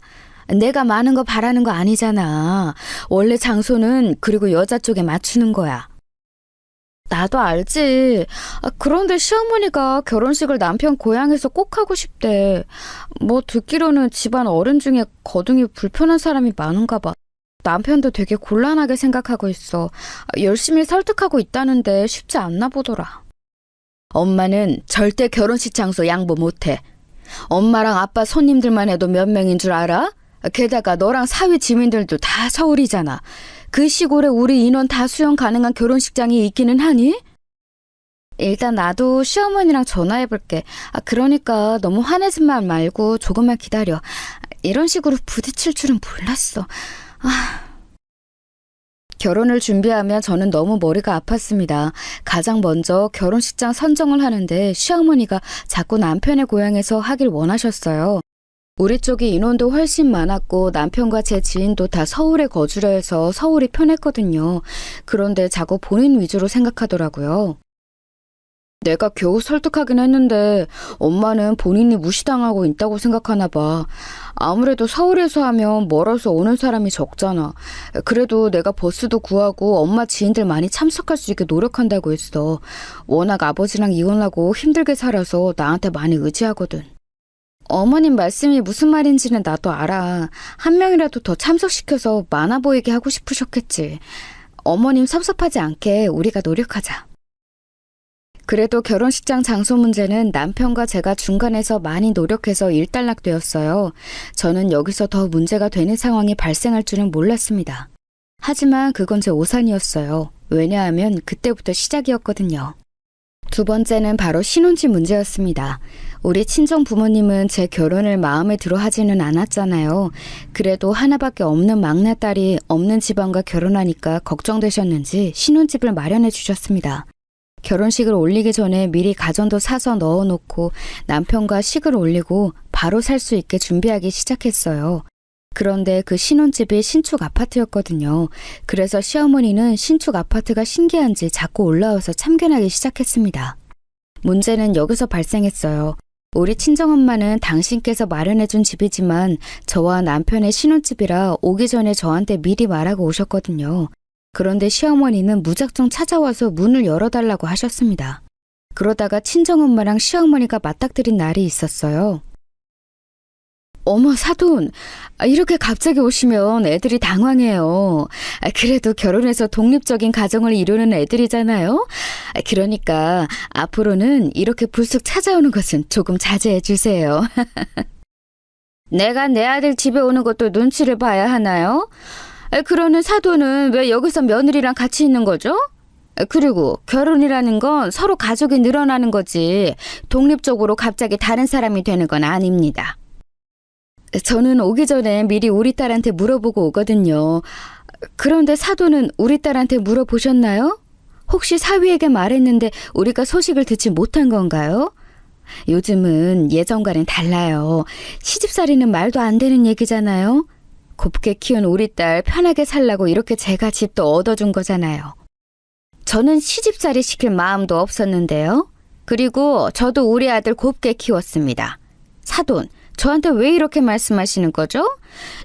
내가 많은 거 바라는 거 아니잖아. 원래 장소는 그리고 여자 쪽에 맞추는 거야. 나도 알지. 그런데 시어머니가 결혼식을 남편 고향에서 꼭 하고 싶대. 뭐 듣기로는 집안 어른 중에 거둥이 불편한 사람이 많은가 봐. 남편도 되게 곤란하게 생각하고 있어. 열심히 설득하고 있다는데 쉽지 않나 보더라. 엄마는 절대 결혼식 장소 양보 못해. 엄마랑 아빠 손님들만 해도 몇 명인 줄 알아? 게다가 너랑 사위 지민들도 다 서울이잖아. 그 시골에 우리 인원 다 수용 가능한 결혼식장이 있기는 하니? 일단 나도 시어머니랑 전화해볼게. 그러니까 너무 화내지 말고 조금만 기다려. 이런 식으로 부딪힐 줄은 몰랐어. 결혼을 준비하면 저는 너무 머리가 아팠습니다. 가장 먼저 결혼식장 선정을 하는데 시어머니가 자꾸 남편의 고향에서 하길 원하셨어요. 우리 쪽이 인원도 훨씬 많았고 남편과 제 지인도 다 서울에 거주려 해서 서울이 편했거든요. 그런데 자꾸 본인 위주로 생각하더라고요. 내가 겨우 설득하긴 했는데 엄마는 본인이 무시당하고 있다고 생각하나 봐. 아무래도 서울에서 하면 멀어서 오는 사람이 적잖아. 그래도 내가 버스도 구하고 엄마 지인들 많이 참석할 수 있게 노력한다고 했어. 워낙 아버지랑 이혼하고 힘들게 살아서 나한테 많이 의지하거든. 어머님 말씀이 무슨 말인지는 나도 알아. 한 명이라도 더 참석시켜서 많아 보이게 하고 싶으셨겠지. 어머님 섭섭하지 않게 우리가 노력하자. 그래도 결혼식장 장소 문제는 남편과 제가 중간에서 많이 노력해서 일단락되었어요. 저는 여기서 더 문제가 되는 상황이 발생할 줄은 몰랐습니다. 하지만 그건 제 오산이었어요. 왜냐하면 그때부터 시작이었거든요. 두 번째는 바로 신혼집 문제였습니다. 우리 친정 부모님은 제 결혼을 마음에 들어 하지는 않았잖아요. 그래도 하나밖에 없는 막내딸이 없는 집안과 결혼하니까 걱정되셨는지 신혼집을 마련해 주셨습니다. 결혼식을 올리기 전에 미리 가전도 사서 넣어놓고 남편과 식을 올리고 바로 살 수 있게 준비하기 시작했어요. 그런데 그 신혼집이 신축 아파트였거든요. 그래서 시어머니는 신축 아파트가 신기한지 자꾸 올라와서 참견하기 시작했습니다. 문제는 여기서 발생했어요. 우리 친정엄마는 당신께서 마련해준 집이지만 저와 남편의 신혼집이라 오기 전에 저한테 미리 말하고 오셨거든요. 그런데 시어머니는 무작정 찾아와서 문을 열어달라고 하셨습니다. 그러다가 친정엄마랑 시어머니가 맞닥뜨린 날이 있었어요. 어머, 사돈. 이렇게 갑자기 오시면 애들이 당황해요. 그래도 결혼해서 독립적인 가정을 이루는 애들이잖아요. 그러니까 앞으로는 이렇게 불쑥 찾아오는 것은 조금 자제해 주세요. 내가 내 아들 집에 오는 것도 눈치를 봐야 하나요? 그러는 사돈은 왜 여기서 며느리랑 같이 있는 거죠? 그리고 결혼이라는 건 서로 가족이 늘어나는 거지 독립적으로 갑자기 다른 사람이 되는 건 아닙니다. 저는 오기 전에 미리 우리 딸한테 물어보고 오거든요. 그런데 사돈은 우리 딸한테 물어보셨나요? 혹시 사위에게 말했는데 우리가 소식을 듣지 못한 건가요? 요즘은 예전과는 달라요. 시집살이는 말도 안 되는 얘기잖아요. 곱게 키운 우리 딸 편하게 살라고 이렇게 제가 집도 얻어준 거잖아요. 저는 시집살이 시킬 마음도 없었는데요. 그리고 저도 우리 아들 곱게 키웠습니다. 사돈, 저한테 왜 이렇게 말씀하시는 거죠?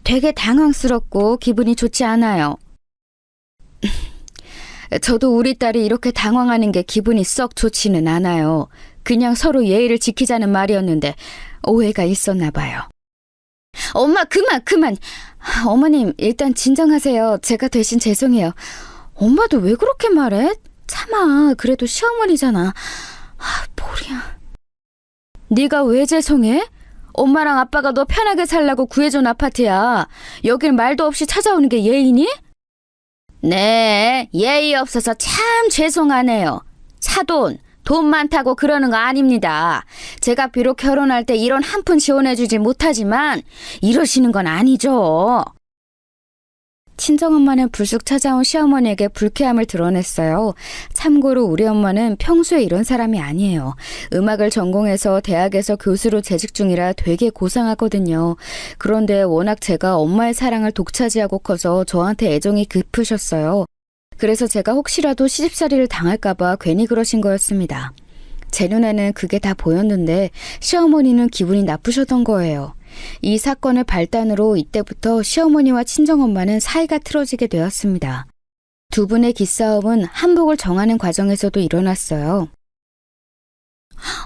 되게 당황스럽고 기분이 좋지 않아요. 저도 우리 딸이 이렇게 당황하는 게 기분이 썩 좋지는 않아요. 그냥 서로 예의를 지키자는 말이었는데 오해가 있었나 봐요. 엄마, 그만. 어머님, 일단 진정하세요. 제가 대신 죄송해요. 엄마도 왜 그렇게 말해? 참아, 그래도 시어머니잖아. 보리야. 네가 왜 죄송해? 엄마랑 아빠가 너 편하게 살라고 구해준 아파트야. 여길 말도 없이 찾아오는 게 예의니? 네, 예의 없어서 참 죄송하네요. 사돈, 돈 많다고 그러는 거 아닙니다. 제가 비록 결혼할 때 이런 한 푼 지원해주지 못하지만 이러시는 건 아니죠. 친정엄마는 불쑥 찾아온 시어머니에게 불쾌함을 드러냈어요. 참고로 우리 엄마는 평소에 이런 사람이 아니에요. 음악을 전공해서 대학에서 교수로 재직 중이라 되게 고상하거든요. 그런데 워낙 제가 엄마의 사랑을 독차지하고 커서 저한테 애정이 깊으셨어요. 그래서 제가 혹시라도 시집살이를 당할까봐 괜히 그러신 거였습니다. 제 눈에는 그게 다 보였는데 시어머니는 기분이 나쁘셨던 거예요. 이 사건을 발단으로 이때부터 시어머니와 친정엄마는 사이가 틀어지게 되었습니다. 두 분의 기싸움은 한복을 정하는 과정에서도 일어났어요.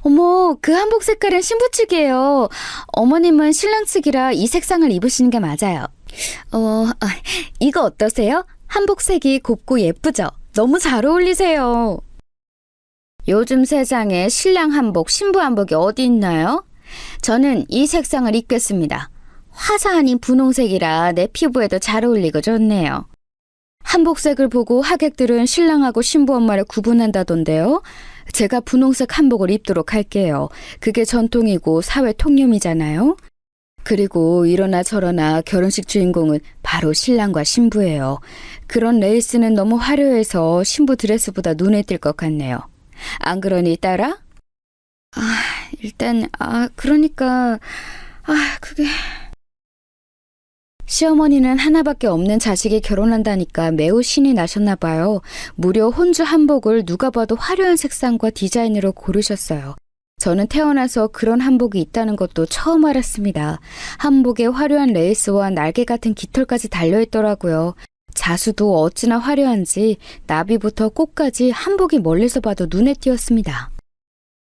어머, 그 한복 색깔은 신부 측이에요. 어머님은 신랑 측이라 이 색상을 입으시는 게 맞아요. 이거 어떠세요? 한복색이 곱고 예쁘죠? 너무 잘 어울리세요. 요즘 세상에 신랑 한복, 신부 한복이 어디 있나요? 저는 이 색상을 입겠습니다. 화사한 분홍색이라 내 피부에도 잘 어울리고 좋네요. 한복색을 보고 하객들은 신랑하고 신부 엄마를 구분한다던데요. 제가 분홍색 한복을 입도록 할게요. 그게 전통이고 사회 통념이잖아요. 그리고 이러나 저러나 결혼식 주인공은 바로 신랑과 신부예요. 그런 레이스는 너무 화려해서 신부 드레스보다 눈에 띌 것 같네요. 안 그러니 딸아? 그게... 시어머니는 하나밖에 없는 자식이 결혼한다니까 매우 신이 나셨나 봐요. 무려 혼주 한복을 누가 봐도 화려한 색상과 디자인으로 고르셨어요. 저는 태어나서 그런 한복이 있다는 것도 처음 알았습니다. 한복에 화려한 레이스와 날개 같은 깃털까지 달려있더라고요. 자수도 어찌나 화려한지 나비부터 꽃까지 한복이 멀리서 봐도 눈에 띄었습니다.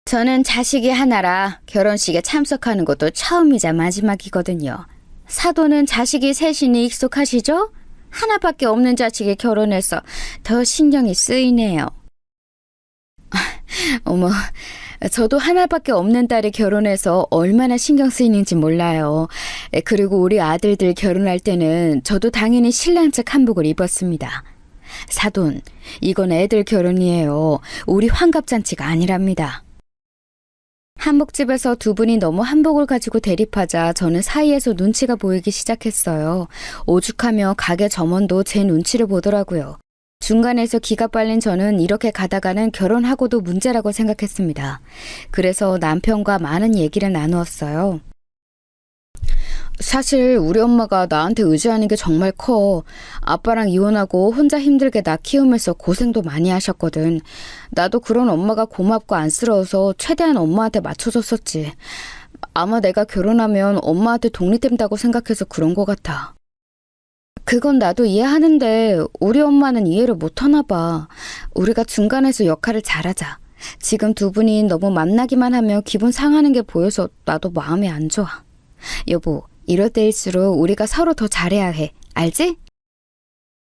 저는 자식이 하나라 결혼식에 참석하는 것도 처음이자 마지막이거든요. 사돈은 자식이 셋이니 익숙하시죠? 하나밖에 없는 자식이 결혼해서 더 신경이 쓰이네요. 어머, 저도 하나밖에 없는 딸이 결혼해서 얼마나 신경 쓰이는지 몰라요. 그리고 우리 아들들 결혼할 때는 저도 당연히 신랑 측 한복을 입었습니다. 사돈, 이건 애들 결혼이에요. 우리 환갑잔치가 아니랍니다. 한복집에서 두 분이 너무 한복을 가지고 대립하자 저는 사이에서 눈치가 보이기 시작했어요. 오죽하며 가게 점원도 제 눈치를 보더라고요. 중간에서 기가 빨린 저는 이렇게 가다가는 결혼하고도 문제라고 생각했습니다. 그래서 남편과 많은 얘기를 나누었어요. 사실 우리 엄마가 나한테 의지하는 게 정말 커. 아빠랑 이혼하고 혼자 힘들게 나 키우면서 고생도 많이 하셨거든. 나도 그런 엄마가 고맙고 안쓰러워서 최대한 엄마한테 맞춰줬었지. 아마 내가 결혼하면 엄마한테 독립된다고 생각해서 그런 것 같아. 그건 나도 이해하는데 우리 엄마는 이해를 못하나 봐. 우리가 중간에서 역할을 잘하자. 지금 두 분이 너무 만나기만 하며 기분 상하는 게 보여서 나도 마음이 안 좋아. 여보, 이럴 때일수록 우리가 서로 더 잘해야 해. 알지?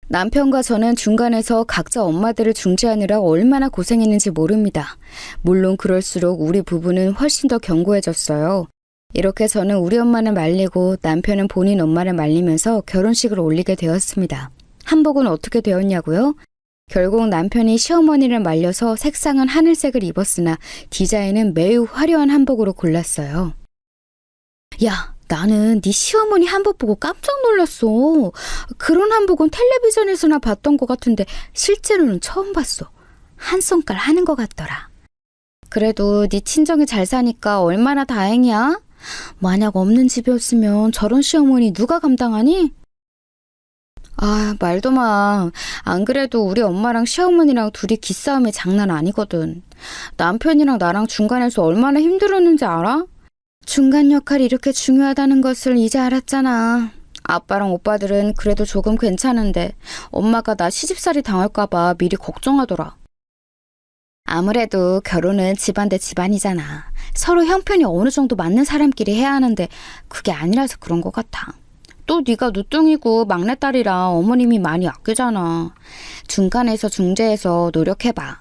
남편과 저는 중간에서 각자 엄마들을 중재하느라 얼마나 고생했는지 모릅니다. 물론 그럴수록 우리 부부는 훨씬 더 견고해졌어요. 이렇게 저는 우리 엄마를 말리고 남편은 본인 엄마를 말리면서 결혼식을 올리게 되었습니다. 한복은 어떻게 되었냐고요? 결국 남편이 시어머니를 말려서 색상은 하늘색을 입었으나 디자인은 매우 화려한 한복으로 골랐어요. 야, 나는 네 시어머니 한복 보고 깜짝 놀랐어. 그런 한복은 텔레비전에서나 봤던 것 같은데 실제로는 처음 봤어. 한 손깔 하는 것 같더라. 그래도 네 친정이 잘 사니까 얼마나 다행이야? 만약 없는 집이었으면 저런 시어머니 누가 감당하니? 아, 말도 마. 안 그래도 우리 엄마랑 시어머니랑 둘이 기싸움이 장난 아니거든. 남편이랑 나랑 중간에서 얼마나 힘들었는지 알아? 중간 역할이 이렇게 중요하다는 것을 이제 알았잖아. 아빠랑 오빠들은 그래도 조금 괜찮은데 엄마가 나 시집살이 당할까봐 미리 걱정하더라. 아무래도 결혼은 집안 대 집안이잖아. 서로 형편이 어느 정도 맞는 사람끼리 해야 하는데 그게 아니라서 그런 것 같아. 또 네가 누뚱이고 막내딸이라 어머님이 많이 아끼잖아. 중간에서 중재해서 노력해봐.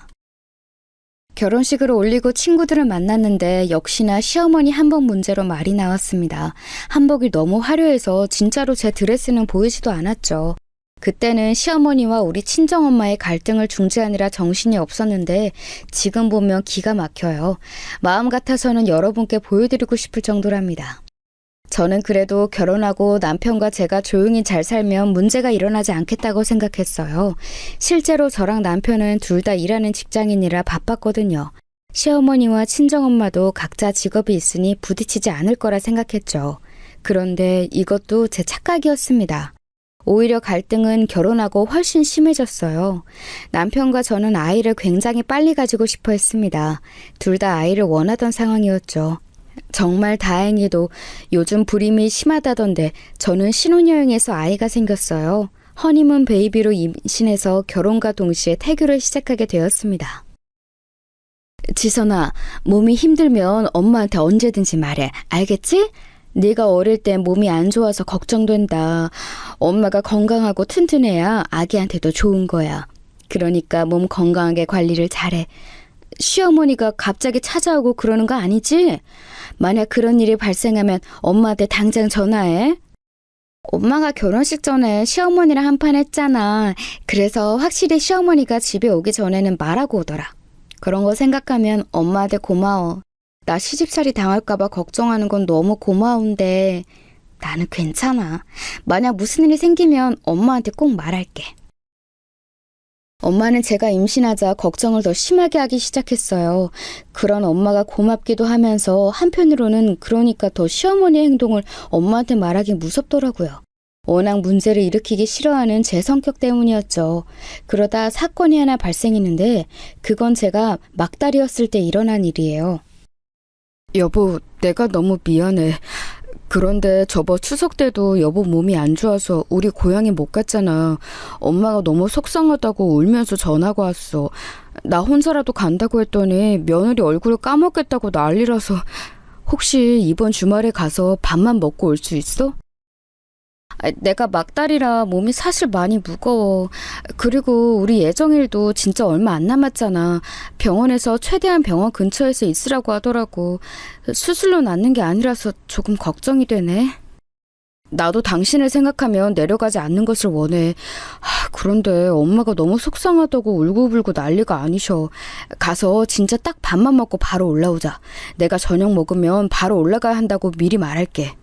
결혼식을 올리고 친구들을 만났는데 역시나 시어머니 한복 문제로 말이 나왔습니다. 한복이 너무 화려해서 진짜로 제 드레스는 보이지도 않았죠. 그때는 시어머니와 우리 친정엄마의 갈등을 중재하느라 정신이 없었는데 지금 보면 기가 막혀요. 마음 같아서는 여러분께 보여드리고 싶을 정도랍니다. 저는 그래도 결혼하고 남편과 제가 조용히 잘 살면 문제가 일어나지 않겠다고 생각했어요. 실제로 저랑 남편은 둘 다 일하는 직장인이라 바빴거든요. 시어머니와 친정엄마도 각자 직업이 있으니 부딪히지 않을 거라 생각했죠. 그런데 이것도 제 착각이었습니다. 오히려 갈등은 결혼하고 훨씬 심해졌어요. 남편과 저는 아이를 굉장히 빨리 가지고 싶어 했습니다. 둘 다 아이를 원하던 상황이었죠. 정말 다행히도 요즘 불임이 심하다던데 저는 신혼여행에서 아이가 생겼어요. 허니문 베이비로 임신해서 결혼과 동시에 태교를 시작하게 되었습니다. 지선아, 몸이 힘들면 엄마한테 언제든지 말해. 알겠지? 네가 어릴 때 몸이 안 좋아서 걱정된다. 엄마가 건강하고 튼튼해야 아기한테도 좋은 거야. 그러니까 몸 건강하게 관리를 잘해. 시어머니가 갑자기 찾아오고 그러는 거 아니지? 만약 그런 일이 발생하면 엄마한테 당장 전화해. 엄마가 결혼식 전에 시어머니랑 한판 했잖아. 그래서 확실히 시어머니가 집에 오기 전에는 말하고 오더라. 그런 거 생각하면 엄마한테 고마워. 나 시집살이 당할까봐 걱정하는 건 너무 고마운데 나는 괜찮아. 만약 무슨 일이 생기면 엄마한테 꼭 말할게. 엄마는 제가 임신하자 걱정을 더 심하게 하기 시작했어요. 그런 엄마가 고맙기도 하면서 한편으로는 그러니까 더 시어머니의 행동을 엄마한테 말하기 무섭더라고요. 워낙 문제를 일으키기 싫어하는 제 성격 때문이었죠. 그러다 사건이 하나 발생했는데 그건 제가 막달이었을 때 일어난 일이에요. 여보, 내가 너무 미안해. 그런데 저번 추석 때도 여보 몸이 안 좋아서 우리 고향에 못 갔잖아. 엄마가 너무 속상하다고 울면서 전화가 왔어. 나 혼자라도 간다고 했더니 며느리 얼굴을 까먹겠다고 난리라서 혹시 이번 주말에 가서 밥만 먹고 올 수 있어? 내가 막달이라 몸이 사실 많이 무거워. 그리고 우리 예정일도 진짜 얼마 안 남았잖아. 병원에서 최대한 병원 근처에서 있으라고 하더라고. 수술로 낫는 게 아니라서 조금 걱정이 되네. 나도 당신을 생각하면 내려가지 않는 것을 원해. 그런데 엄마가 너무 속상하다고 울고불고 난리가 아니셔. 가서 진짜 딱 밥만 먹고 바로 올라오자. 내가 저녁 먹으면 바로 올라가야 한다고 미리 말할게.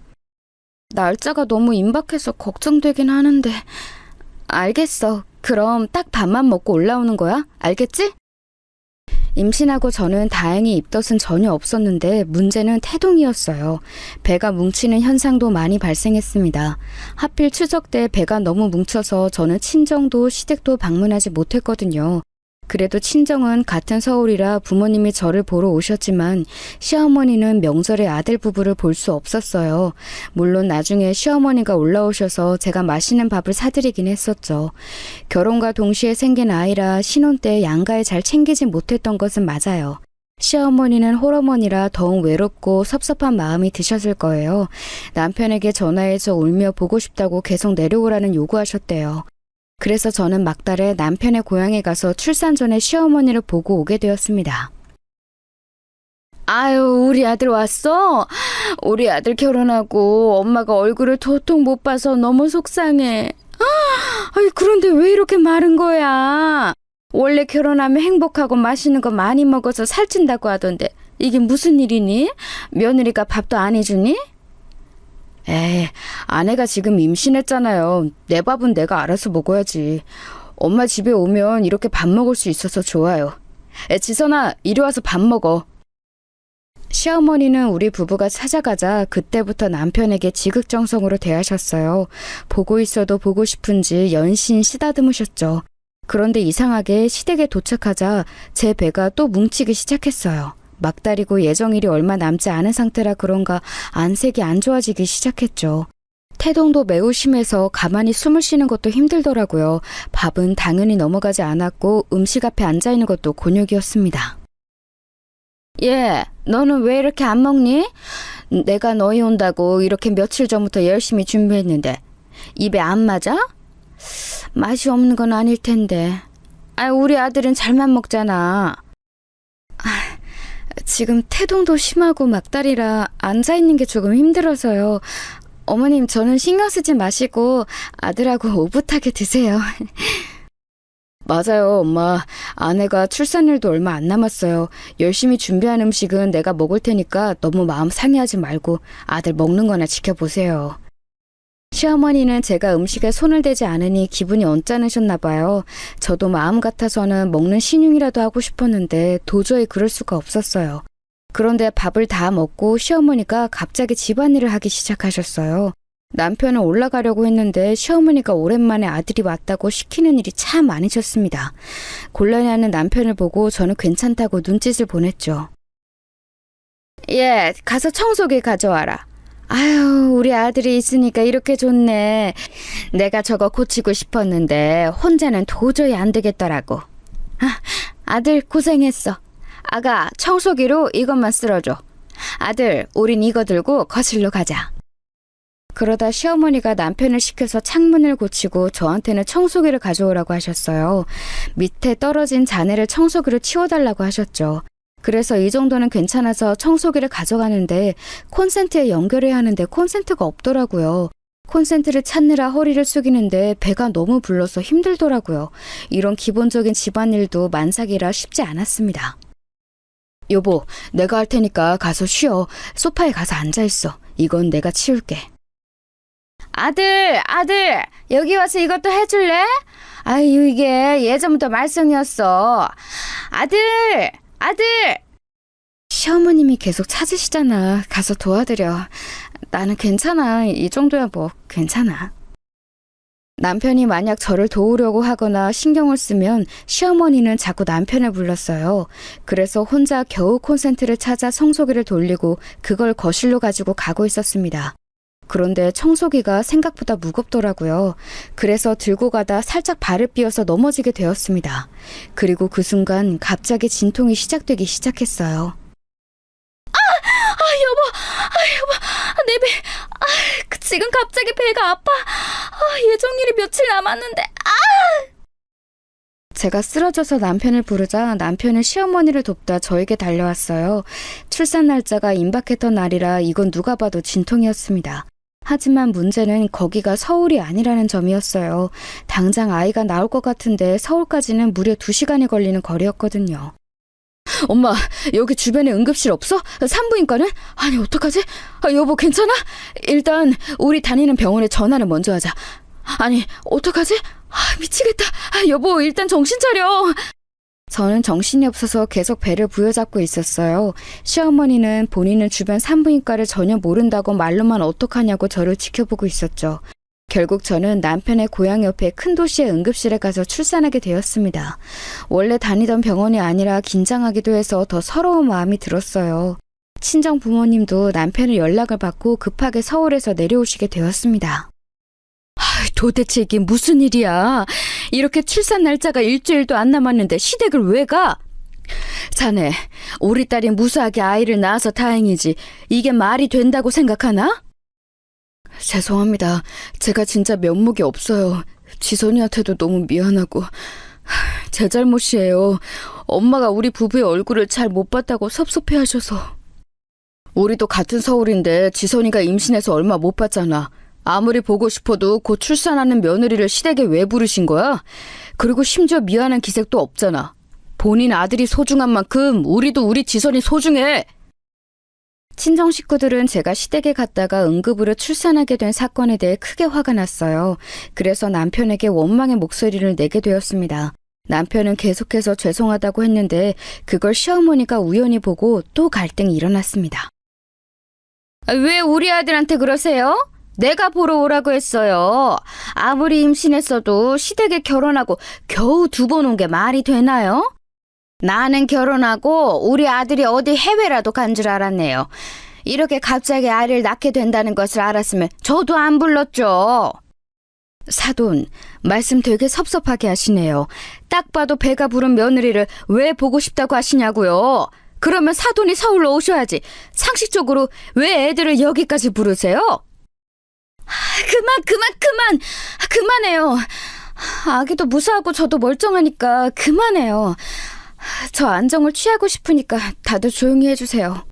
날짜가 너무 임박해서 걱정되긴 하는데. 알겠어. 그럼 딱 밥만 먹고 올라오는 거야? 알겠지? 임신하고 저는 다행히 입덧은 전혀 없었는데 문제는 태동이었어요. 배가 뭉치는 현상도 많이 발생했습니다. 하필 추석 때 배가 너무 뭉쳐서 저는 친정도 시댁도 방문하지 못했거든요. 그래도 친정은 같은 서울이라 부모님이 저를 보러 오셨지만 시어머니는 명절에 아들 부부를 볼 수 없었어요. 물론 나중에 시어머니가 올라오셔서 제가 맛있는 밥을 사드리긴 했었죠. 결혼과 동시에 생긴 아이라 신혼 때 양가에 잘 챙기지 못했던 것은 맞아요. 시어머니는 홀어머니라 더욱 외롭고 섭섭한 마음이 드셨을 거예요. 남편에게 전화해서 울며 보고 싶다고 계속 내려오라는 요구하셨대요. 그래서 저는 막달에 남편의 고향에 가서 출산 전에 시어머니를 보고 오게 되었습니다. 아유, 우리 아들 왔어? 우리 아들 결혼하고 엄마가 얼굴을 도통 못 봐서 너무 속상해. 아유, 그런데 왜 이렇게 마른 거야? 원래 결혼하면 행복하고 맛있는 거 많이 먹어서 살찐다고 하던데 이게 무슨 일이니? 며느리가 밥도 안 해주니? 에이, 아내가 지금 임신했잖아요. 내 밥은 내가 알아서 먹어야지. 엄마 집에 오면 이렇게 밥 먹을 수 있어서 좋아요. 지선아, 이리 와서 밥 먹어. 시어머니는 우리 부부가 찾아가자 그때부터 남편에게 지극정성으로 대하셨어요. 보고 있어도 보고 싶은지 연신 쓰다듬으셨죠. 그런데 이상하게 시댁에 도착하자 제 배가 또 뭉치기 시작했어요. 막달이고 예정일이 얼마 남지 않은 상태라 그런가 안색이 안 좋아지기 시작했죠. 태동도 매우 심해서 가만히 숨을 쉬는 것도 힘들더라고요. 밥은 당연히 넘어가지 않았고 음식 앞에 앉아있는 것도 곤욕이었습니다. 예, 너는 왜 이렇게 안 먹니? 내가 너희 온다고 이렇게 며칠 전부터 열심히 준비했는데 입에 안 맞아? 맛이 없는 건 아닐 텐데. 우리 아들은 잘만 먹잖아. 지금 태동도 심하고 막달이라 앉아있는 게 조금 힘들어서요. 어머님, 저는 신경 쓰지 마시고 아들하고 오붓하게 드세요. 맞아요, 엄마. 아내가 출산일도 얼마 안 남았어요. 열심히 준비한 음식은 내가 먹을 테니까 너무 마음 상해하지 말고 아들 먹는 거나 지켜보세요. 시어머니는 제가 음식에 손을 대지 않으니 기분이 언짢으셨나 봐요. 저도 마음 같아서는 먹는 신용이라도 하고 싶었는데 도저히 그럴 수가 없었어요. 그런데 밥을 다 먹고 시어머니가 갑자기 집안일을 하기 시작하셨어요. 남편은 올라가려고 했는데 시어머니가 오랜만에 아들이 왔다고 시키는 일이 참 많으셨습니다. 곤란해하는 남편을 보고 저는 괜찮다고 눈짓을 보냈죠. 예, 가서 청소기 가져와라. 아유, 우리 아들이 있으니까 이렇게 좋네. 내가 저거 고치고 싶었는데 혼자는 도저히 안 되겠더라고. 아들 고생했어. 아가, 청소기로 이것만 쓸어줘. 아들, 우린 이거 들고 거실로 가자. 그러다 시어머니가 남편을 시켜서 창문을 고치고 저한테는 청소기를 가져오라고 하셨어요. 밑에 떨어진 잔해를 청소기로 치워달라고 하셨죠. 그래서 이 정도는 괜찮아서 청소기를 가져가는데 콘센트에 연결해야 하는데 콘센트가 없더라고요. 콘센트를 찾느라 허리를 숙이는데 배가 너무 불러서 힘들더라고요. 이런 기본적인 집안일도 만삭이라 쉽지 않았습니다. 여보, 내가 할 테니까 가서 쉬어. 소파에 가서 앉아있어. 이건 내가 치울게. 아들, 여기 와서 이것도 해줄래? 아유, 이게 예전부터 말썽이었어. 아들! 시어머님이 계속 찾으시잖아. 가서 도와드려. 나는 괜찮아. 이 정도야 뭐 괜찮아. 남편이 만약 저를 도우려고 하거나 신경을 쓰면 시어머니는 자꾸 남편을 불렀어요. 그래서 혼자 겨우 콘센트를 찾아 청소기를 돌리고 그걸 거실로 가지고 가고 있었습니다. 그런데 청소기가 생각보다 무겁더라고요. 그래서 들고 가다 살짝 발을 삐어서 넘어지게 되었습니다. 그리고 그 순간 갑자기 진통이 시작되기 시작했어요. 여보, 내 배, 지금 갑자기 배가 아파. 예정일이 며칠 남았는데, 제가 쓰러져서 남편을 부르자 남편은 시어머니를 돕다 저에게 달려왔어요. 출산 날짜가 임박했던 날이라 이건 누가 봐도 진통이었습니다. 하지만 문제는 거기가 서울이 아니라는 점이었어요. 당장 아이가 나올 것 같은데 서울까지는 무려 2시간이 걸리는 거리였거든요. 엄마, 여기 주변에 응급실 없어? 산부인과는? 아니, 어떡하지? 여보, 괜찮아? 일단 우리 다니는 병원에 전화를 먼저 하자. 아니, 어떡하지? 미치겠다. 여보, 일단 정신 차려. 저는 정신이 없어서 계속 배를 부여잡고 있었어요. 시어머니는 본인은 주변 산부인과를 전혀 모른다고 말로만 어떡하냐고 저를 지켜보고 있었죠. 결국 저는 남편의 고향 옆에 큰 도시의 응급실에 가서 출산하게 되었습니다. 원래 다니던 병원이 아니라 긴장하기도 해서 더 서러운 마음이 들었어요. 친정 부모님도 남편의 연락을 받고 급하게 서울에서 내려오시게 되었습니다. 도대체 이게 무슨 일이야? 이렇게 출산 날짜가 일주일도 안 남았는데 시댁을 왜 가? 자네, 우리 딸이 무사하게 아이를 낳아서 다행이지. 이게 말이 된다고 생각하나? 죄송합니다. 제가 진짜 면목이 없어요. 지선이한테도 너무 미안하고. 제 잘못이에요. 엄마가 우리 부부의 얼굴을 잘 못 봤다고 섭섭해하셔서. 우리도 같은 서울인데 지선이가 임신해서 얼마 못 봤잖아. 아무리 보고 싶어도 곧 출산하는 며느리를 시댁에 왜 부르신 거야? 그리고 심지어 미안한 기색도 없잖아. 본인 아들이 소중한 만큼 우리도 우리 지선이 소중해. 친정 식구들은 제가 시댁에 갔다가 응급으로 출산하게 된 사건에 대해 크게 화가 났어요. 그래서 남편에게 원망의 목소리를 내게 되었습니다. 남편은 계속해서 죄송하다고 했는데 그걸 시어머니가 우연히 보고 또 갈등이 일어났습니다. 왜 우리 아들한테 그러세요? 내가 보러 오라고 했어요. 아무리 임신했어도 시댁에 결혼하고 겨우 2번 온 게 말이 되나요? 나는 결혼하고 우리 아들이 어디 해외라도 간 줄 알았네요. 이렇게 갑자기 아이를 낳게 된다는 것을 알았으면 저도 안 불렀죠. 사돈, 말씀 되게 섭섭하게 하시네요. 딱 봐도 배가 부른 며느리를 왜 보고 싶다고 하시냐고요. 그러면 사돈이 서울로 오셔야지. 상식적으로 왜 애들을 여기까지 부르세요? 그만해요. 아기도 무사하고 저도 멀쩡하니까 그만해요. 저 안정을 취하고 싶으니까 다들 조용히 해주세요.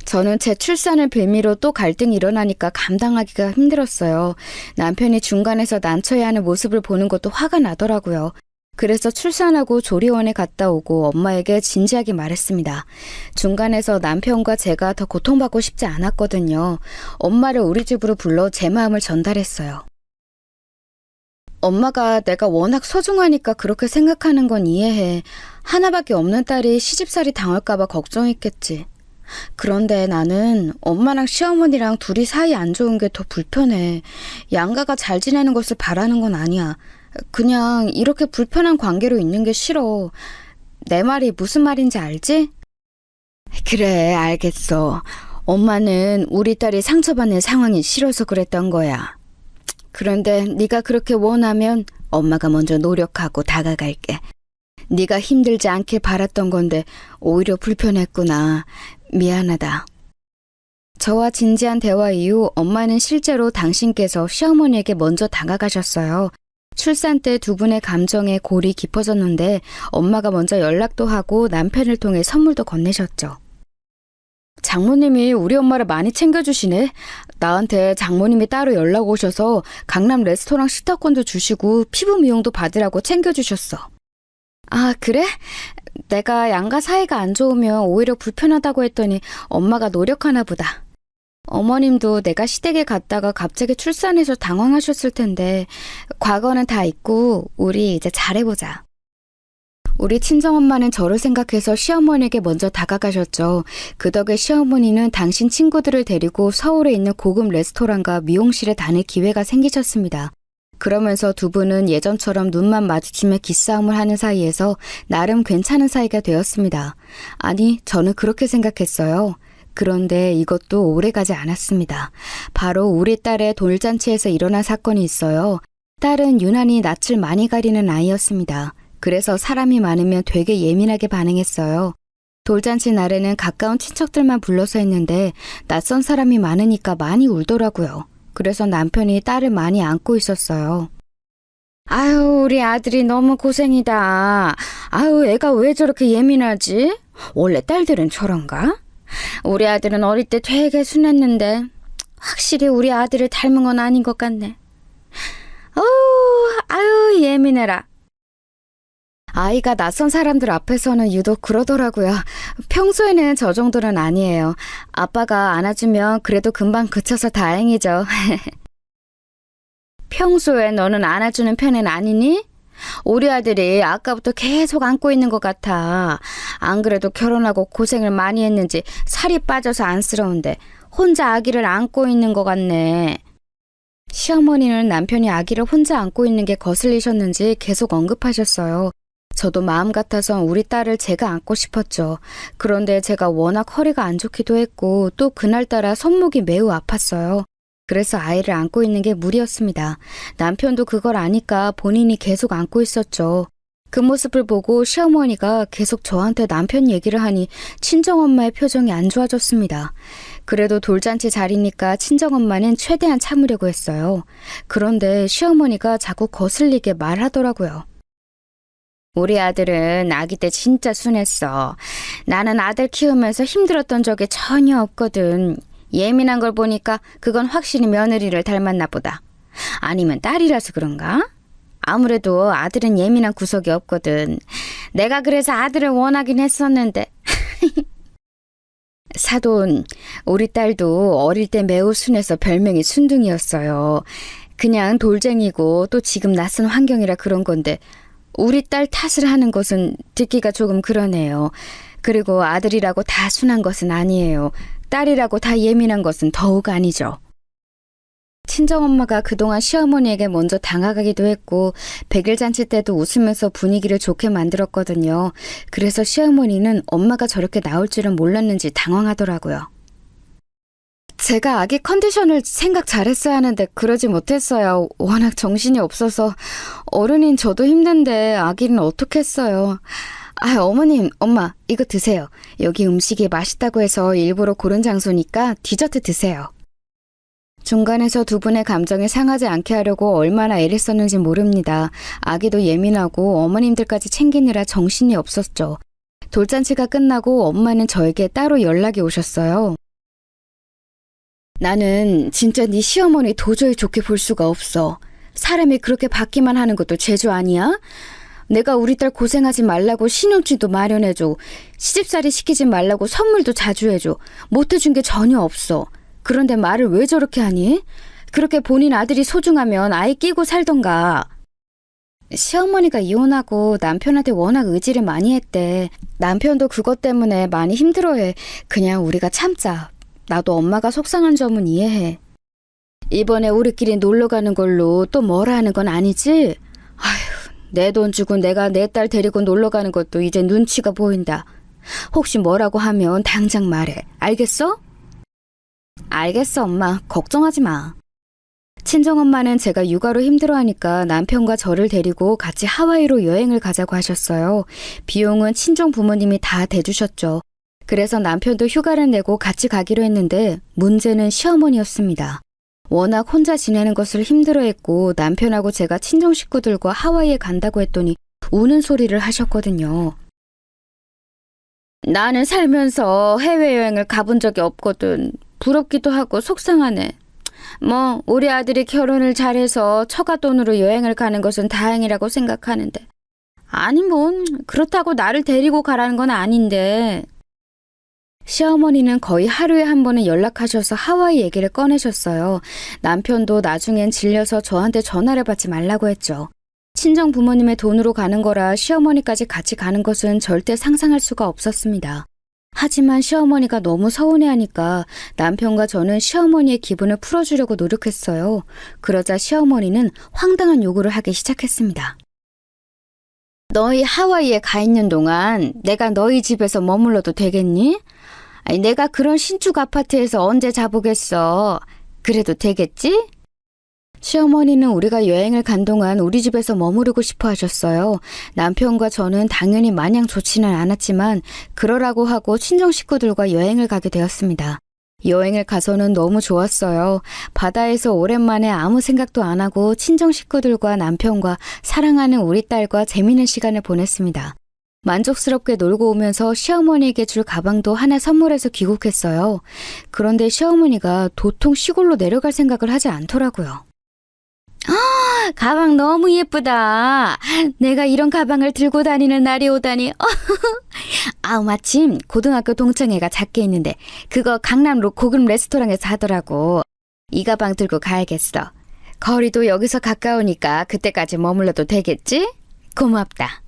저는 제 출산을 빌미로 또 갈등이 일어나니까 감당하기가 힘들었어요. 남편이 중간에서 난처해하는 모습을 보는 것도 화가 나더라고요. 그래서 출산하고 조리원에 갔다 오고 엄마에게 진지하게 말했습니다. 중간에서 남편과 제가 더 고통받고 싶지 않았거든요. 엄마를 우리 집으로 불러 제 마음을 전달했어요. 엄마가 내가 워낙 소중하니까 그렇게 생각하는 건 이해해. 하나밖에 없는 딸이 시집살이 당할까봐 걱정했겠지. 그런데 나는 엄마랑 시어머니랑 둘이 사이 안 좋은 게 더 불편해. 양가가 잘 지내는 것을 바라는 건 아니야. 그냥 이렇게 불편한 관계로 있는 게 싫어. 내 말이 무슨 말인지 알지? 그래, 알겠어. 엄마는 우리 딸이 상처받는 상황이 싫어서 그랬던 거야. 그런데 네가 그렇게 원하면 엄마가 먼저 노력하고 다가갈게. 네가 힘들지 않길 바랐던 건데 오히려 불편했구나. 미안하다. 저와 진지한 대화 이후 엄마는 실제로 당신께서 시어머니에게 먼저 다가가셨어요. 출산 때 2분의 감정에 골이 깊어졌는데 엄마가 먼저 연락도 하고 남편을 통해 선물도 건네셨죠. 장모님이 우리 엄마를 많이 챙겨주시네. 나한테 장모님이 따로 연락 오셔서 강남 레스토랑 식탁권도 주시고 피부 미용도 받으라고 챙겨주셨어. 아, 그래? 내가 양가 사이가 안 좋으면 오히려 불편하다고 했더니 엄마가 노력하나 보다. 어머님도 내가 시댁에 갔다가 갑자기 출산해서 당황하셨을 텐데 과거는 다 잊고 우리 이제 잘해보자. 우리 친정엄마는 저를 생각해서 시어머니에게 먼저 다가가셨죠. 그 덕에 시어머니는 당신 친구들을 데리고 서울에 있는 고급 레스토랑과 미용실에 다닐 기회가 생기셨습니다. 그러면서 2분은 예전처럼 눈만 마주치며 기싸움을 하는 사이에서 나름 괜찮은 사이가 되었습니다. 아니, 저는 그렇게 생각했어요. 그런데 이것도 오래가지 않았습니다. 바로 우리 딸의 돌잔치에서 일어난 사건이 있어요. 딸은 유난히 낯을 많이 가리는 아이였습니다. 그래서 사람이 많으면 되게 예민하게 반응했어요. 돌잔치 날에는 가까운 친척들만 불러서 했는데 낯선 사람이 많으니까 많이 울더라고요. 그래서 남편이 딸을 많이 안고 있었어요. 아유, 우리 아들이 너무 고생이다. 아유, 애가 왜 저렇게 예민하지? 원래 딸들은 저런가? 우리 아들은 어릴 때 되게 순했는데 확실히 우리 아들을 닮은 건 아닌 것 같네. 아유, 예민해라. 아이가 낯선 사람들 앞에서는 유독 그러더라고요. 평소에는 저 정도는 아니에요. 아빠가 안아주면 그래도 금방 그쳐서 다행이죠. 평소에 너는 안아주는 편은 아니니? 우리 아들이 아까부터 계속 안고 있는 것 같아. 안 그래도 결혼하고 고생을 많이 했는지 살이 빠져서 안쓰러운데 혼자 아기를 안고 있는 것 같네. 시어머니는 남편이 아기를 혼자 안고 있는 게 거슬리셨는지 계속 언급하셨어요. 저도 마음 같아서 우리 딸을 제가 안고 싶었죠. 그런데 제가 워낙 허리가 안 좋기도 했고 또 그날따라 손목이 매우 아팠어요. 그래서 아이를 안고 있는 게 무리였습니다. 남편도 그걸 아니까 본인이 계속 안고 있었죠. 그 모습을 보고 시어머니가 계속 저한테 남편 얘기를 하니 친정엄마의 표정이 안 좋아졌습니다. 그래도 돌잔치 자리니까 친정엄마는 최대한 참으려고 했어요. 그런데 시어머니가 자꾸 거슬리게 말하더라고요. 우리 아들은 아기 때 진짜 순했어. 나는 아들 키우면서 힘들었던 적이 전혀 없거든. 예민한 걸 보니까 그건 확실히 며느리를 닮았나 보다. 아니면 딸이라서 그런가? 아무래도 아들은 예민한 구석이 없거든. 내가 그래서 아들을 원하긴 했었는데. 사돈, 우리 딸도 어릴 때 매우 순해서 별명이 순둥이였어요. 그냥 돌쟁이고 또 지금 낯선 환경이라 그런 건데 우리 딸 탓을 하는 것은 듣기가 조금 그러네요. 그리고 아들이라고 다 순한 것은 아니에요. 딸이라고 다 예민한 것은 더욱 아니죠. 친정엄마가 그동안 시어머니에게 먼저 다가가기도 했고 100일 잔치 때도 웃으면서 분위기를 좋게 만들었거든요. 그래서 시어머니는 엄마가 저렇게 나올 줄은 몰랐는지 당황하더라고요. 제가 아기 컨디션을 생각 잘했어야 하는데 그러지 못했어요. 워낙 정신이 없어서. 어른인 저도 힘든데 아기는 어떡했어요. 어머님, 엄마, 이거 드세요. 여기 음식이 맛있다고 해서 일부러 고른 장소니까 디저트 드세요. 중간에서 두 분의 감정이 상하지 않게 하려고 얼마나 애를 썼는지 모릅니다. 아기도 예민하고 어머님들까지 챙기느라 정신이 없었죠. 돌잔치가 끝나고 엄마는 저에게 따로 연락이 오셨어요. 나는 진짜 네 시어머니 도저히 좋게 볼 수가 없어. 사람이 그렇게 받기만 하는 것도 재주 아니야? 내가 우리 딸 고생하지 말라고 신혼집도 마련해줘. 시집살이 시키지 말라고 선물도 자주 해줘. 못해준 게 전혀 없어. 그런데 말을 왜 저렇게 하니? 그렇게 본인 아들이 소중하면 아이 끼고 살던가. 시어머니가 이혼하고 남편한테 워낙 의지를 많이 했대. 남편도 그것 때문에 많이 힘들어해. 그냥 우리가 참자. 나도 엄마가 속상한 점은 이해해. 이번에 우리끼리 놀러 가는 걸로 또 뭐라 하는 건 아니지? 아휴, 내 돈 주고 내가 내 딸 데리고 놀러 가는 것도 이제 눈치가 보인다. 혹시 뭐라고 하면 당장 말해. 알겠어? 알겠어, 엄마. 걱정하지 마. 친정엄마는 제가 육아로 힘들어하니까 남편과 저를 데리고 같이 하와이로 여행을 가자고 하셨어요. 비용은 친정 부모님이 다 대주셨죠. 그래서 남편도 휴가를 내고 같이 가기로 했는데 문제는 시어머니였습니다. 워낙 혼자 지내는 것을 힘들어했고 남편하고 제가 친정 식구들과 하와이에 간다고 했더니 우는 소리를 하셨거든요. 나는 살면서 해외여행을 가본 적이 없거든. 부럽기도 하고 속상하네. 뭐 우리 아들이 결혼을 잘해서 처가 돈으로 여행을 가는 것은 다행이라고 생각하는데 아니 그렇다고 나를 데리고 가라는 건 아닌데. 시어머니는 거의 하루에 한 번은 연락하셔서 하와이 얘기를 꺼내셨어요. 남편도 나중엔 질려서 저한테 전화를 받지 말라고 했죠. 친정 부모님의 돈으로 가는 거라 시어머니까지 같이 가는 것은 절대 상상할 수가 없었습니다. 하지만 시어머니가 너무 서운해하니까 남편과 저는 시어머니의 기분을 풀어주려고 노력했어요. 그러자 시어머니는 황당한 요구를 하기 시작했습니다. 너희 하와이에 가 있는 동안 내가 너희 집에서 머물러도 되겠니? 아니, 내가 그런 신축 아파트에서 언제 자보겠어. 그래도 되겠지? 시어머니는 우리가 여행을 간 동안 우리 집에서 머무르고 싶어 하셨어요. 남편과 저는 당연히 마냥 좋지는 않았지만 그러라고 하고 친정 식구들과 여행을 가게 되었습니다. 여행을 가서는 너무 좋았어요. 바다에서 오랜만에 아무 생각도 안 하고 친정 식구들과 남편과 사랑하는 우리 딸과 재미있는 시간을 보냈습니다. 만족스럽게 놀고 오면서 시어머니에게 줄 가방도 하나 선물해서 귀국했어요. 그런데 시어머니가 도통 시골로 내려갈 생각을 하지 않더라고요. 가방 너무 예쁘다. 내가 이런 가방을 들고 다니는 날이 오다니. 마침 고등학교 동창회가 작게 있는데 그거 강남로 고급 레스토랑에서 하더라고. 이 가방 들고 가야겠어. 거리도 여기서 가까우니까 그때까지 머물러도 되겠지? 고맙다.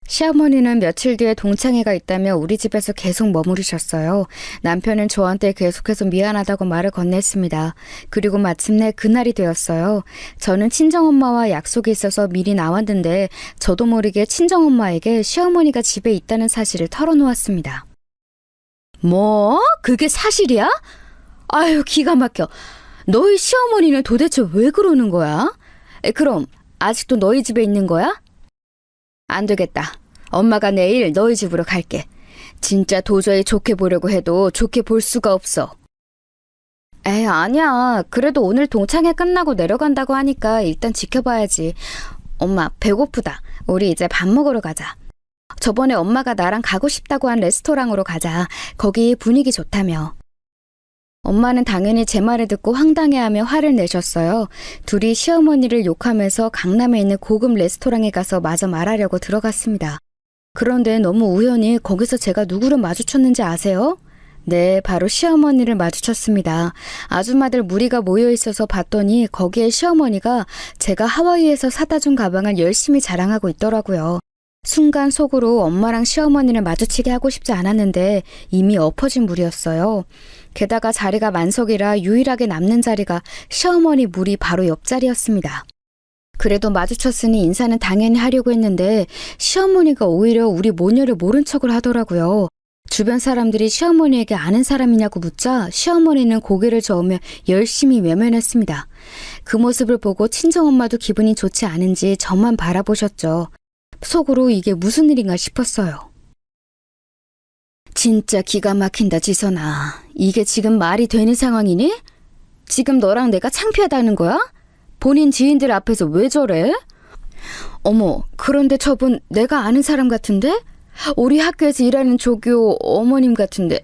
시어머니는 며칠 뒤에 동창회가 있다며 우리 집에서 계속 머무르셨어요. 남편은 저한테 계속해서 미안하다고 말을 건넸습니다. 그리고 마침내 그날이 되었어요. 저는 친정엄마와 약속이 있어서 미리 나왔는데 저도 모르게 친정엄마에게 시어머니가 집에 있다는 사실을 털어놓았습니다. 뭐? 그게 사실이야? 아유, 기가 막혀. 너희 시어머니는 도대체 왜 그러는 거야? 그럼 아직도 너희 집에 있는 거야? 안 되겠다. 엄마가 내일 너희 집으로 갈게. 진짜 도저히 좋게 보려고 해도 좋게 볼 수가 없어. 에이, 아니야. 그래도 오늘 동창회 끝나고 내려간다고 하니까 일단 지켜봐야지. 엄마, 배고프다. 우리 이제 밥 먹으러 가자. 저번에 엄마가 나랑 가고 싶다고 한 레스토랑으로 가자. 거기 분위기 좋다며. 엄마는 당연히 제 말을 듣고 황당해하며 화를 내셨어요. 둘이 시어머니를 욕하면서 강남에 있는 고급 레스토랑에 가서 마저 말하려고 들어갔습니다. 그런데 너무 우연히 거기서 제가 누구를 마주쳤는지 아세요? 네, 바로 시어머니를 마주쳤습니다. 아줌마들 무리가 모여 있어서 봤더니 거기에 시어머니가 제가 하와이에서 사다 준 가방을 열심히 자랑하고 있더라고요. 순간 속으로 엄마랑 시어머니를 마주치게 하고 싶지 않았는데 이미 엎어진 물이었어요. 게다가 자리가 만석이라 유일하게 남는 자리가 시어머니 물이 바로 옆자리였습니다. 그래도 마주쳤으니 인사는 당연히 하려고 했는데 시어머니가 오히려 우리 모녀를 모른 척을 하더라고요. 주변 사람들이 시어머니에게 아는 사람이냐고 묻자 시어머니는 고개를 저으며 열심히 외면했습니다. 그 모습을 보고 친정엄마도 기분이 좋지 않은지 저만 바라보셨죠. 속으로 이게 무슨 일인가 싶었어요. 진짜 기가 막힌다, 지선아. 이게 지금 말이 되는 상황이니? 지금 너랑 내가 창피하다는 거야? 본인 지인들 앞에서 왜 저래? 어머, 그런데 저분 내가 아는 사람 같은데? 우리 학교에서 일하는 조교 어머님 같은데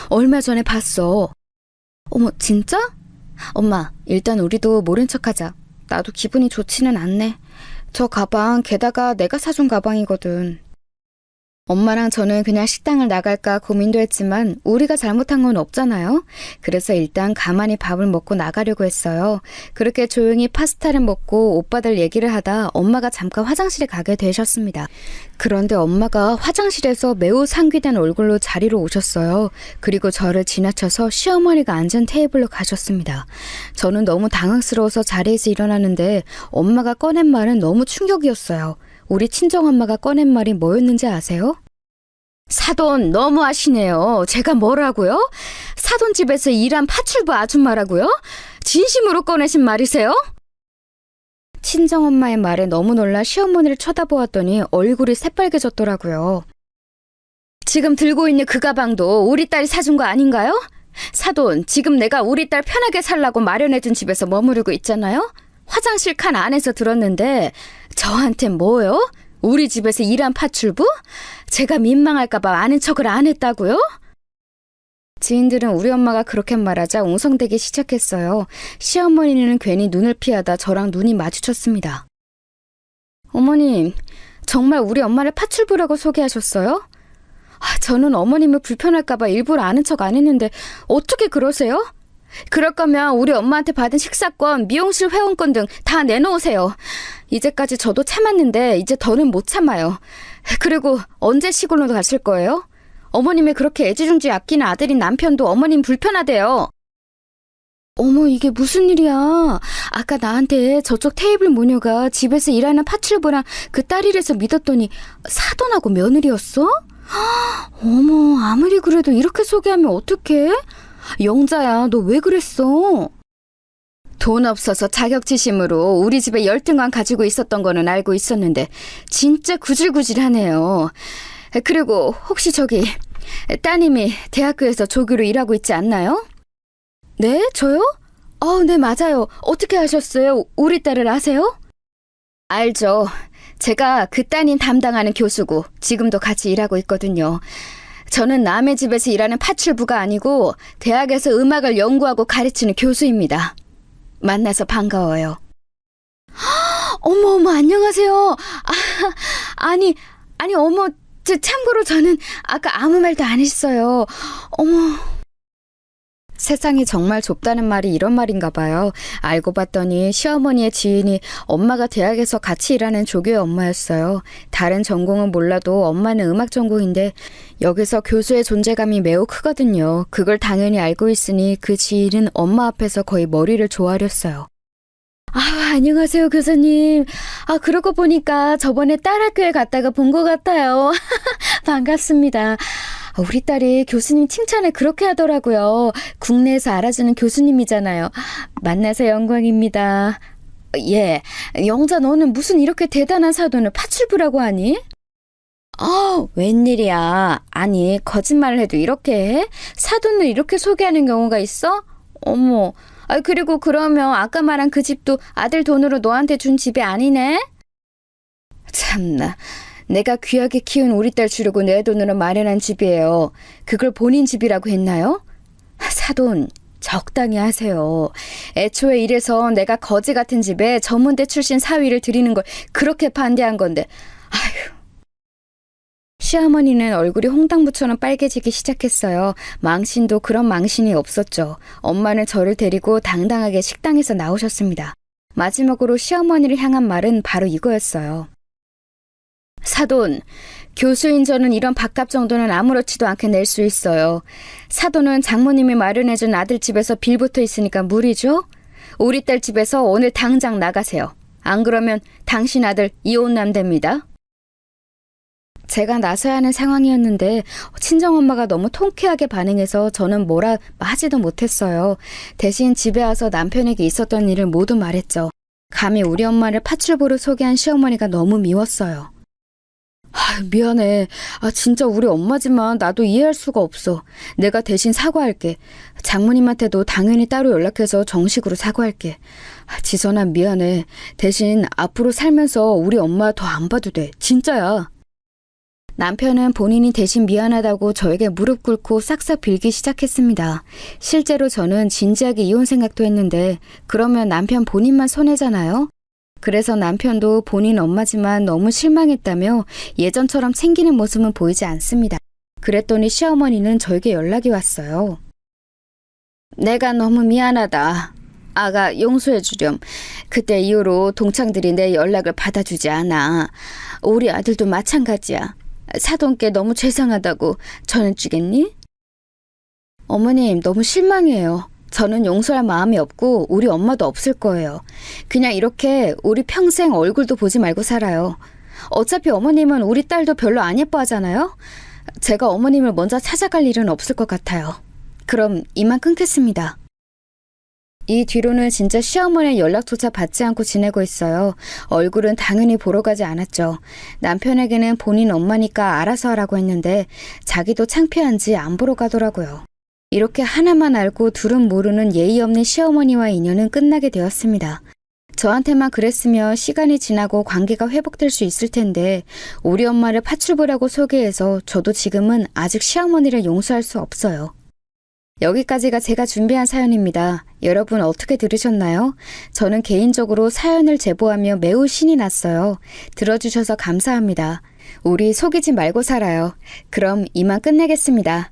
얼마 전에 봤어. 어머, 진짜? 엄마, 일단 우리도 모른 척하자. 나도 기분이 좋지는 않네. 저 가방 게다가 내가 사준 가방이거든. 엄마랑 저는 그냥 식당을 나갈까 고민도 했지만 우리가 잘못한 건 없잖아요. 그래서 일단 가만히 밥을 먹고 나가려고 했어요. 그렇게 조용히 파스타를 먹고 오빠들 얘기를 하다 엄마가 잠깐 화장실에 가게 되셨습니다. 그런데 엄마가 화장실에서 매우 상기된 얼굴로 자리로 오셨어요. 그리고 저를 지나쳐서 시어머니가 앉은 테이블로 가셨습니다. 저는 너무 당황스러워서 자리에서 일어나는데 엄마가 꺼낸 말은 너무 충격이었어요. 우리 친정엄마가 꺼낸 말이 뭐였는지 아세요? 사돈 너무 하시네요. 제가 뭐라고요? 사돈 집에서 일한 파출부 아줌마라고요? 진심으로 꺼내신 말이세요? 친정엄마의 말에 너무 놀라 시어머니를 쳐다보았더니 얼굴이 새빨개졌더라고요. 지금 들고 있는 그 가방도 우리 딸이 사준 거 아닌가요? 사돈, 지금 내가 우리 딸 편하게 살라고 마련해둔 집에서 머무르고 있잖아요? 화장실 칸 안에서 들었는데 저한텐 뭐요? 우리 집에서 일한 파출부? 제가 민망할까봐 아는 척을 안 했다고요? 지인들은 우리 엄마가 그렇게 말하자 웅성대기 시작했어요. 시어머니는 괜히 눈을 피하다 저랑 눈이 마주쳤습니다. 어머님, 정말 우리 엄마를 파출부라고 소개하셨어요? 저는 어머님을 불편할까봐 일부러 아는 척 안 했는데 어떻게 그러세요? 그럴 거면 우리 엄마한테 받은 식사권, 미용실 회원권 등 다 내놓으세요. 이제까지 저도 참았는데 이제 더는 못 참아요. 그리고 언제 시골로 가실 거예요? 어머님이 그렇게 애지중지 아끼는 아들인 남편도 어머님 불편하대요. 어머, 이게 무슨 일이야. 아까 나한테 저쪽 테이블 모녀가 집에서 일하는 파출부랑 그 딸이라서 믿었더니 사돈하고 며느리였어? 어머, 아무리 그래도 이렇게 소개하면 어떡해? 영자야, 너 왜 그랬어? 돈 없어서 자격지심으로 우리 집에 열등감 가지고 있었던 거는 알고 있었는데 진짜 구질구질하네요. 그리고 혹시 저기 따님이 대학교에서 조교로 일하고 있지 않나요? 네? 저요? 네, 맞아요. 어떻게 아셨어요? 우리 딸을 아세요? 알죠. 제가 그 따님 담당하는 교수고 지금도 같이 일하고 있거든요. 저는 남의 집에서 일하는 파출부가 아니고 대학에서 음악을 연구하고 가르치는 교수입니다. 만나서 반가워요. 어머, 안녕하세요. 아니, 어머, 참고로 저는 아까 아무 말도 안 했어요. 어머. 세상이 정말 좁다는 말이 이런 말인가 봐요. 알고 봤더니 시어머니의 지인이 엄마가 대학에서 같이 일하는 조교의 엄마였어요. 다른 전공은 몰라도 엄마는 음악 전공인데 여기서 교수의 존재감이 매우 크거든요. 그걸 당연히 알고 있으니 그 지인은 엄마 앞에서 거의 머리를 조아렸어요. 안녕하세요, 교수님. 그러고 보니까 저번에 딸 학교에 갔다가 본 것 같아요. 반갑습니다. 우리 딸이 교수님 칭찬을 그렇게 하더라고요. 국내에서 알아주는 교수님이잖아요. 만나서 영광입니다. 예, 영자 너는 무슨 이렇게 대단한 사돈을 파출부라고 하니? 웬일이야. 아니, 거짓말을 해도 이렇게 해? 사돈을 이렇게 소개하는 경우가 있어? 어머. 그리고 그러면 아까 말한 그 집도 아들 돈으로 너한테 준 집이 아니네? 참나. 내가 귀하게 키운 우리 딸 주려고 내 돈으로 마련한 집이에요. 그걸 본인 집이라고 했나요? 사돈, 적당히 하세요. 애초에 이래서 내가 거지 같은 집에 전문대 출신 사위를 드리는 걸 그렇게 반대한 건데. 아휴. 시어머니는 얼굴이 홍당무처럼 빨개지기 시작했어요. 망신도 그런 망신이 없었죠. 엄마는 저를 데리고 당당하게 식당에서 나오셨습니다. 마지막으로 시어머니를 향한 말은 바로 이거였어요. 사돈, 교수인 저는 이런 밥값 정도는 아무렇지도 않게 낼 수 있어요. 사돈은 장모님이 마련해준 아들 집에서 빌붙어 있으니까 무리죠? 우리 딸 집에서 오늘 당장 나가세요. 안 그러면 당신 아들 이혼남 됩니다. 제가 나서야 하는 상황이었는데 친정엄마가 너무 통쾌하게 반응해서 저는 뭐라 하지도 못했어요. 대신 집에 와서 남편에게 있었던 일을 모두 말했죠. 감히 우리 엄마를 파출부로 소개한 시어머니가 너무 미웠어요. 미안해. 진짜 우리 엄마지만 나도 이해할 수가 없어. 내가 대신 사과할게. 장모님한테도 당연히 따로 연락해서 정식으로 사과할게. 지선아, 미안해. 대신 앞으로 살면서 우리 엄마 더 안 봐도 돼. 진짜야. 남편은 본인이 대신 미안하다고 저에게 무릎 꿇고 싹싹 빌기 시작했습니다. 실제로 저는 진지하게 이혼 생각도 했는데 그러면 남편 본인만 손해잖아요. 그래서 남편도 본인 엄마지만 너무 실망했다며 예전처럼 챙기는 모습은 보이지 않습니다. 그랬더니 시어머니는 저에게 연락이 왔어요. 내가 너무 미안하다. 아가 용서해 주렴. 그때 이후로 동창들이 내 연락을 받아주지 않아. 우리 아들도 마찬가지야. 사돈께 너무 죄송하다고 전해주겠니? 어머님, 너무 실망해요. 저는 용서할 마음이 없고 우리 엄마도 없을 거예요. 그냥 이렇게 우리 평생 얼굴도 보지 말고 살아요. 어차피 어머님은 우리 딸도 별로 안 예뻐하잖아요. 제가 어머님을 먼저 찾아갈 일은 없을 것 같아요. 그럼 이만 끊겠습니다. 이 뒤로는 진짜 시어머니의 연락조차 받지 않고 지내고 있어요. 얼굴은 당연히 보러 가지 않았죠. 남편에게는 본인 엄마니까 알아서 하라고 했는데 자기도 창피한지 안 보러 가더라고요. 이렇게 하나만 알고 둘은 모르는 예의 없는 시어머니와 인연은 끝나게 되었습니다. 저한테만 그랬으면 시간이 지나고 관계가 회복될 수 있을 텐데 우리 엄마를 파출부라고 소개해서 저도 지금은 아직 시어머니를 용서할 수 없어요. 여기까지가 제가 준비한 사연입니다. 여러분 어떻게 들으셨나요? 저는 개인적으로 사연을 제보하며 매우 신이 났어요. 들어주셔서 감사합니다. 우리 속이지 말고 살아요. 그럼 이만 끝내겠습니다.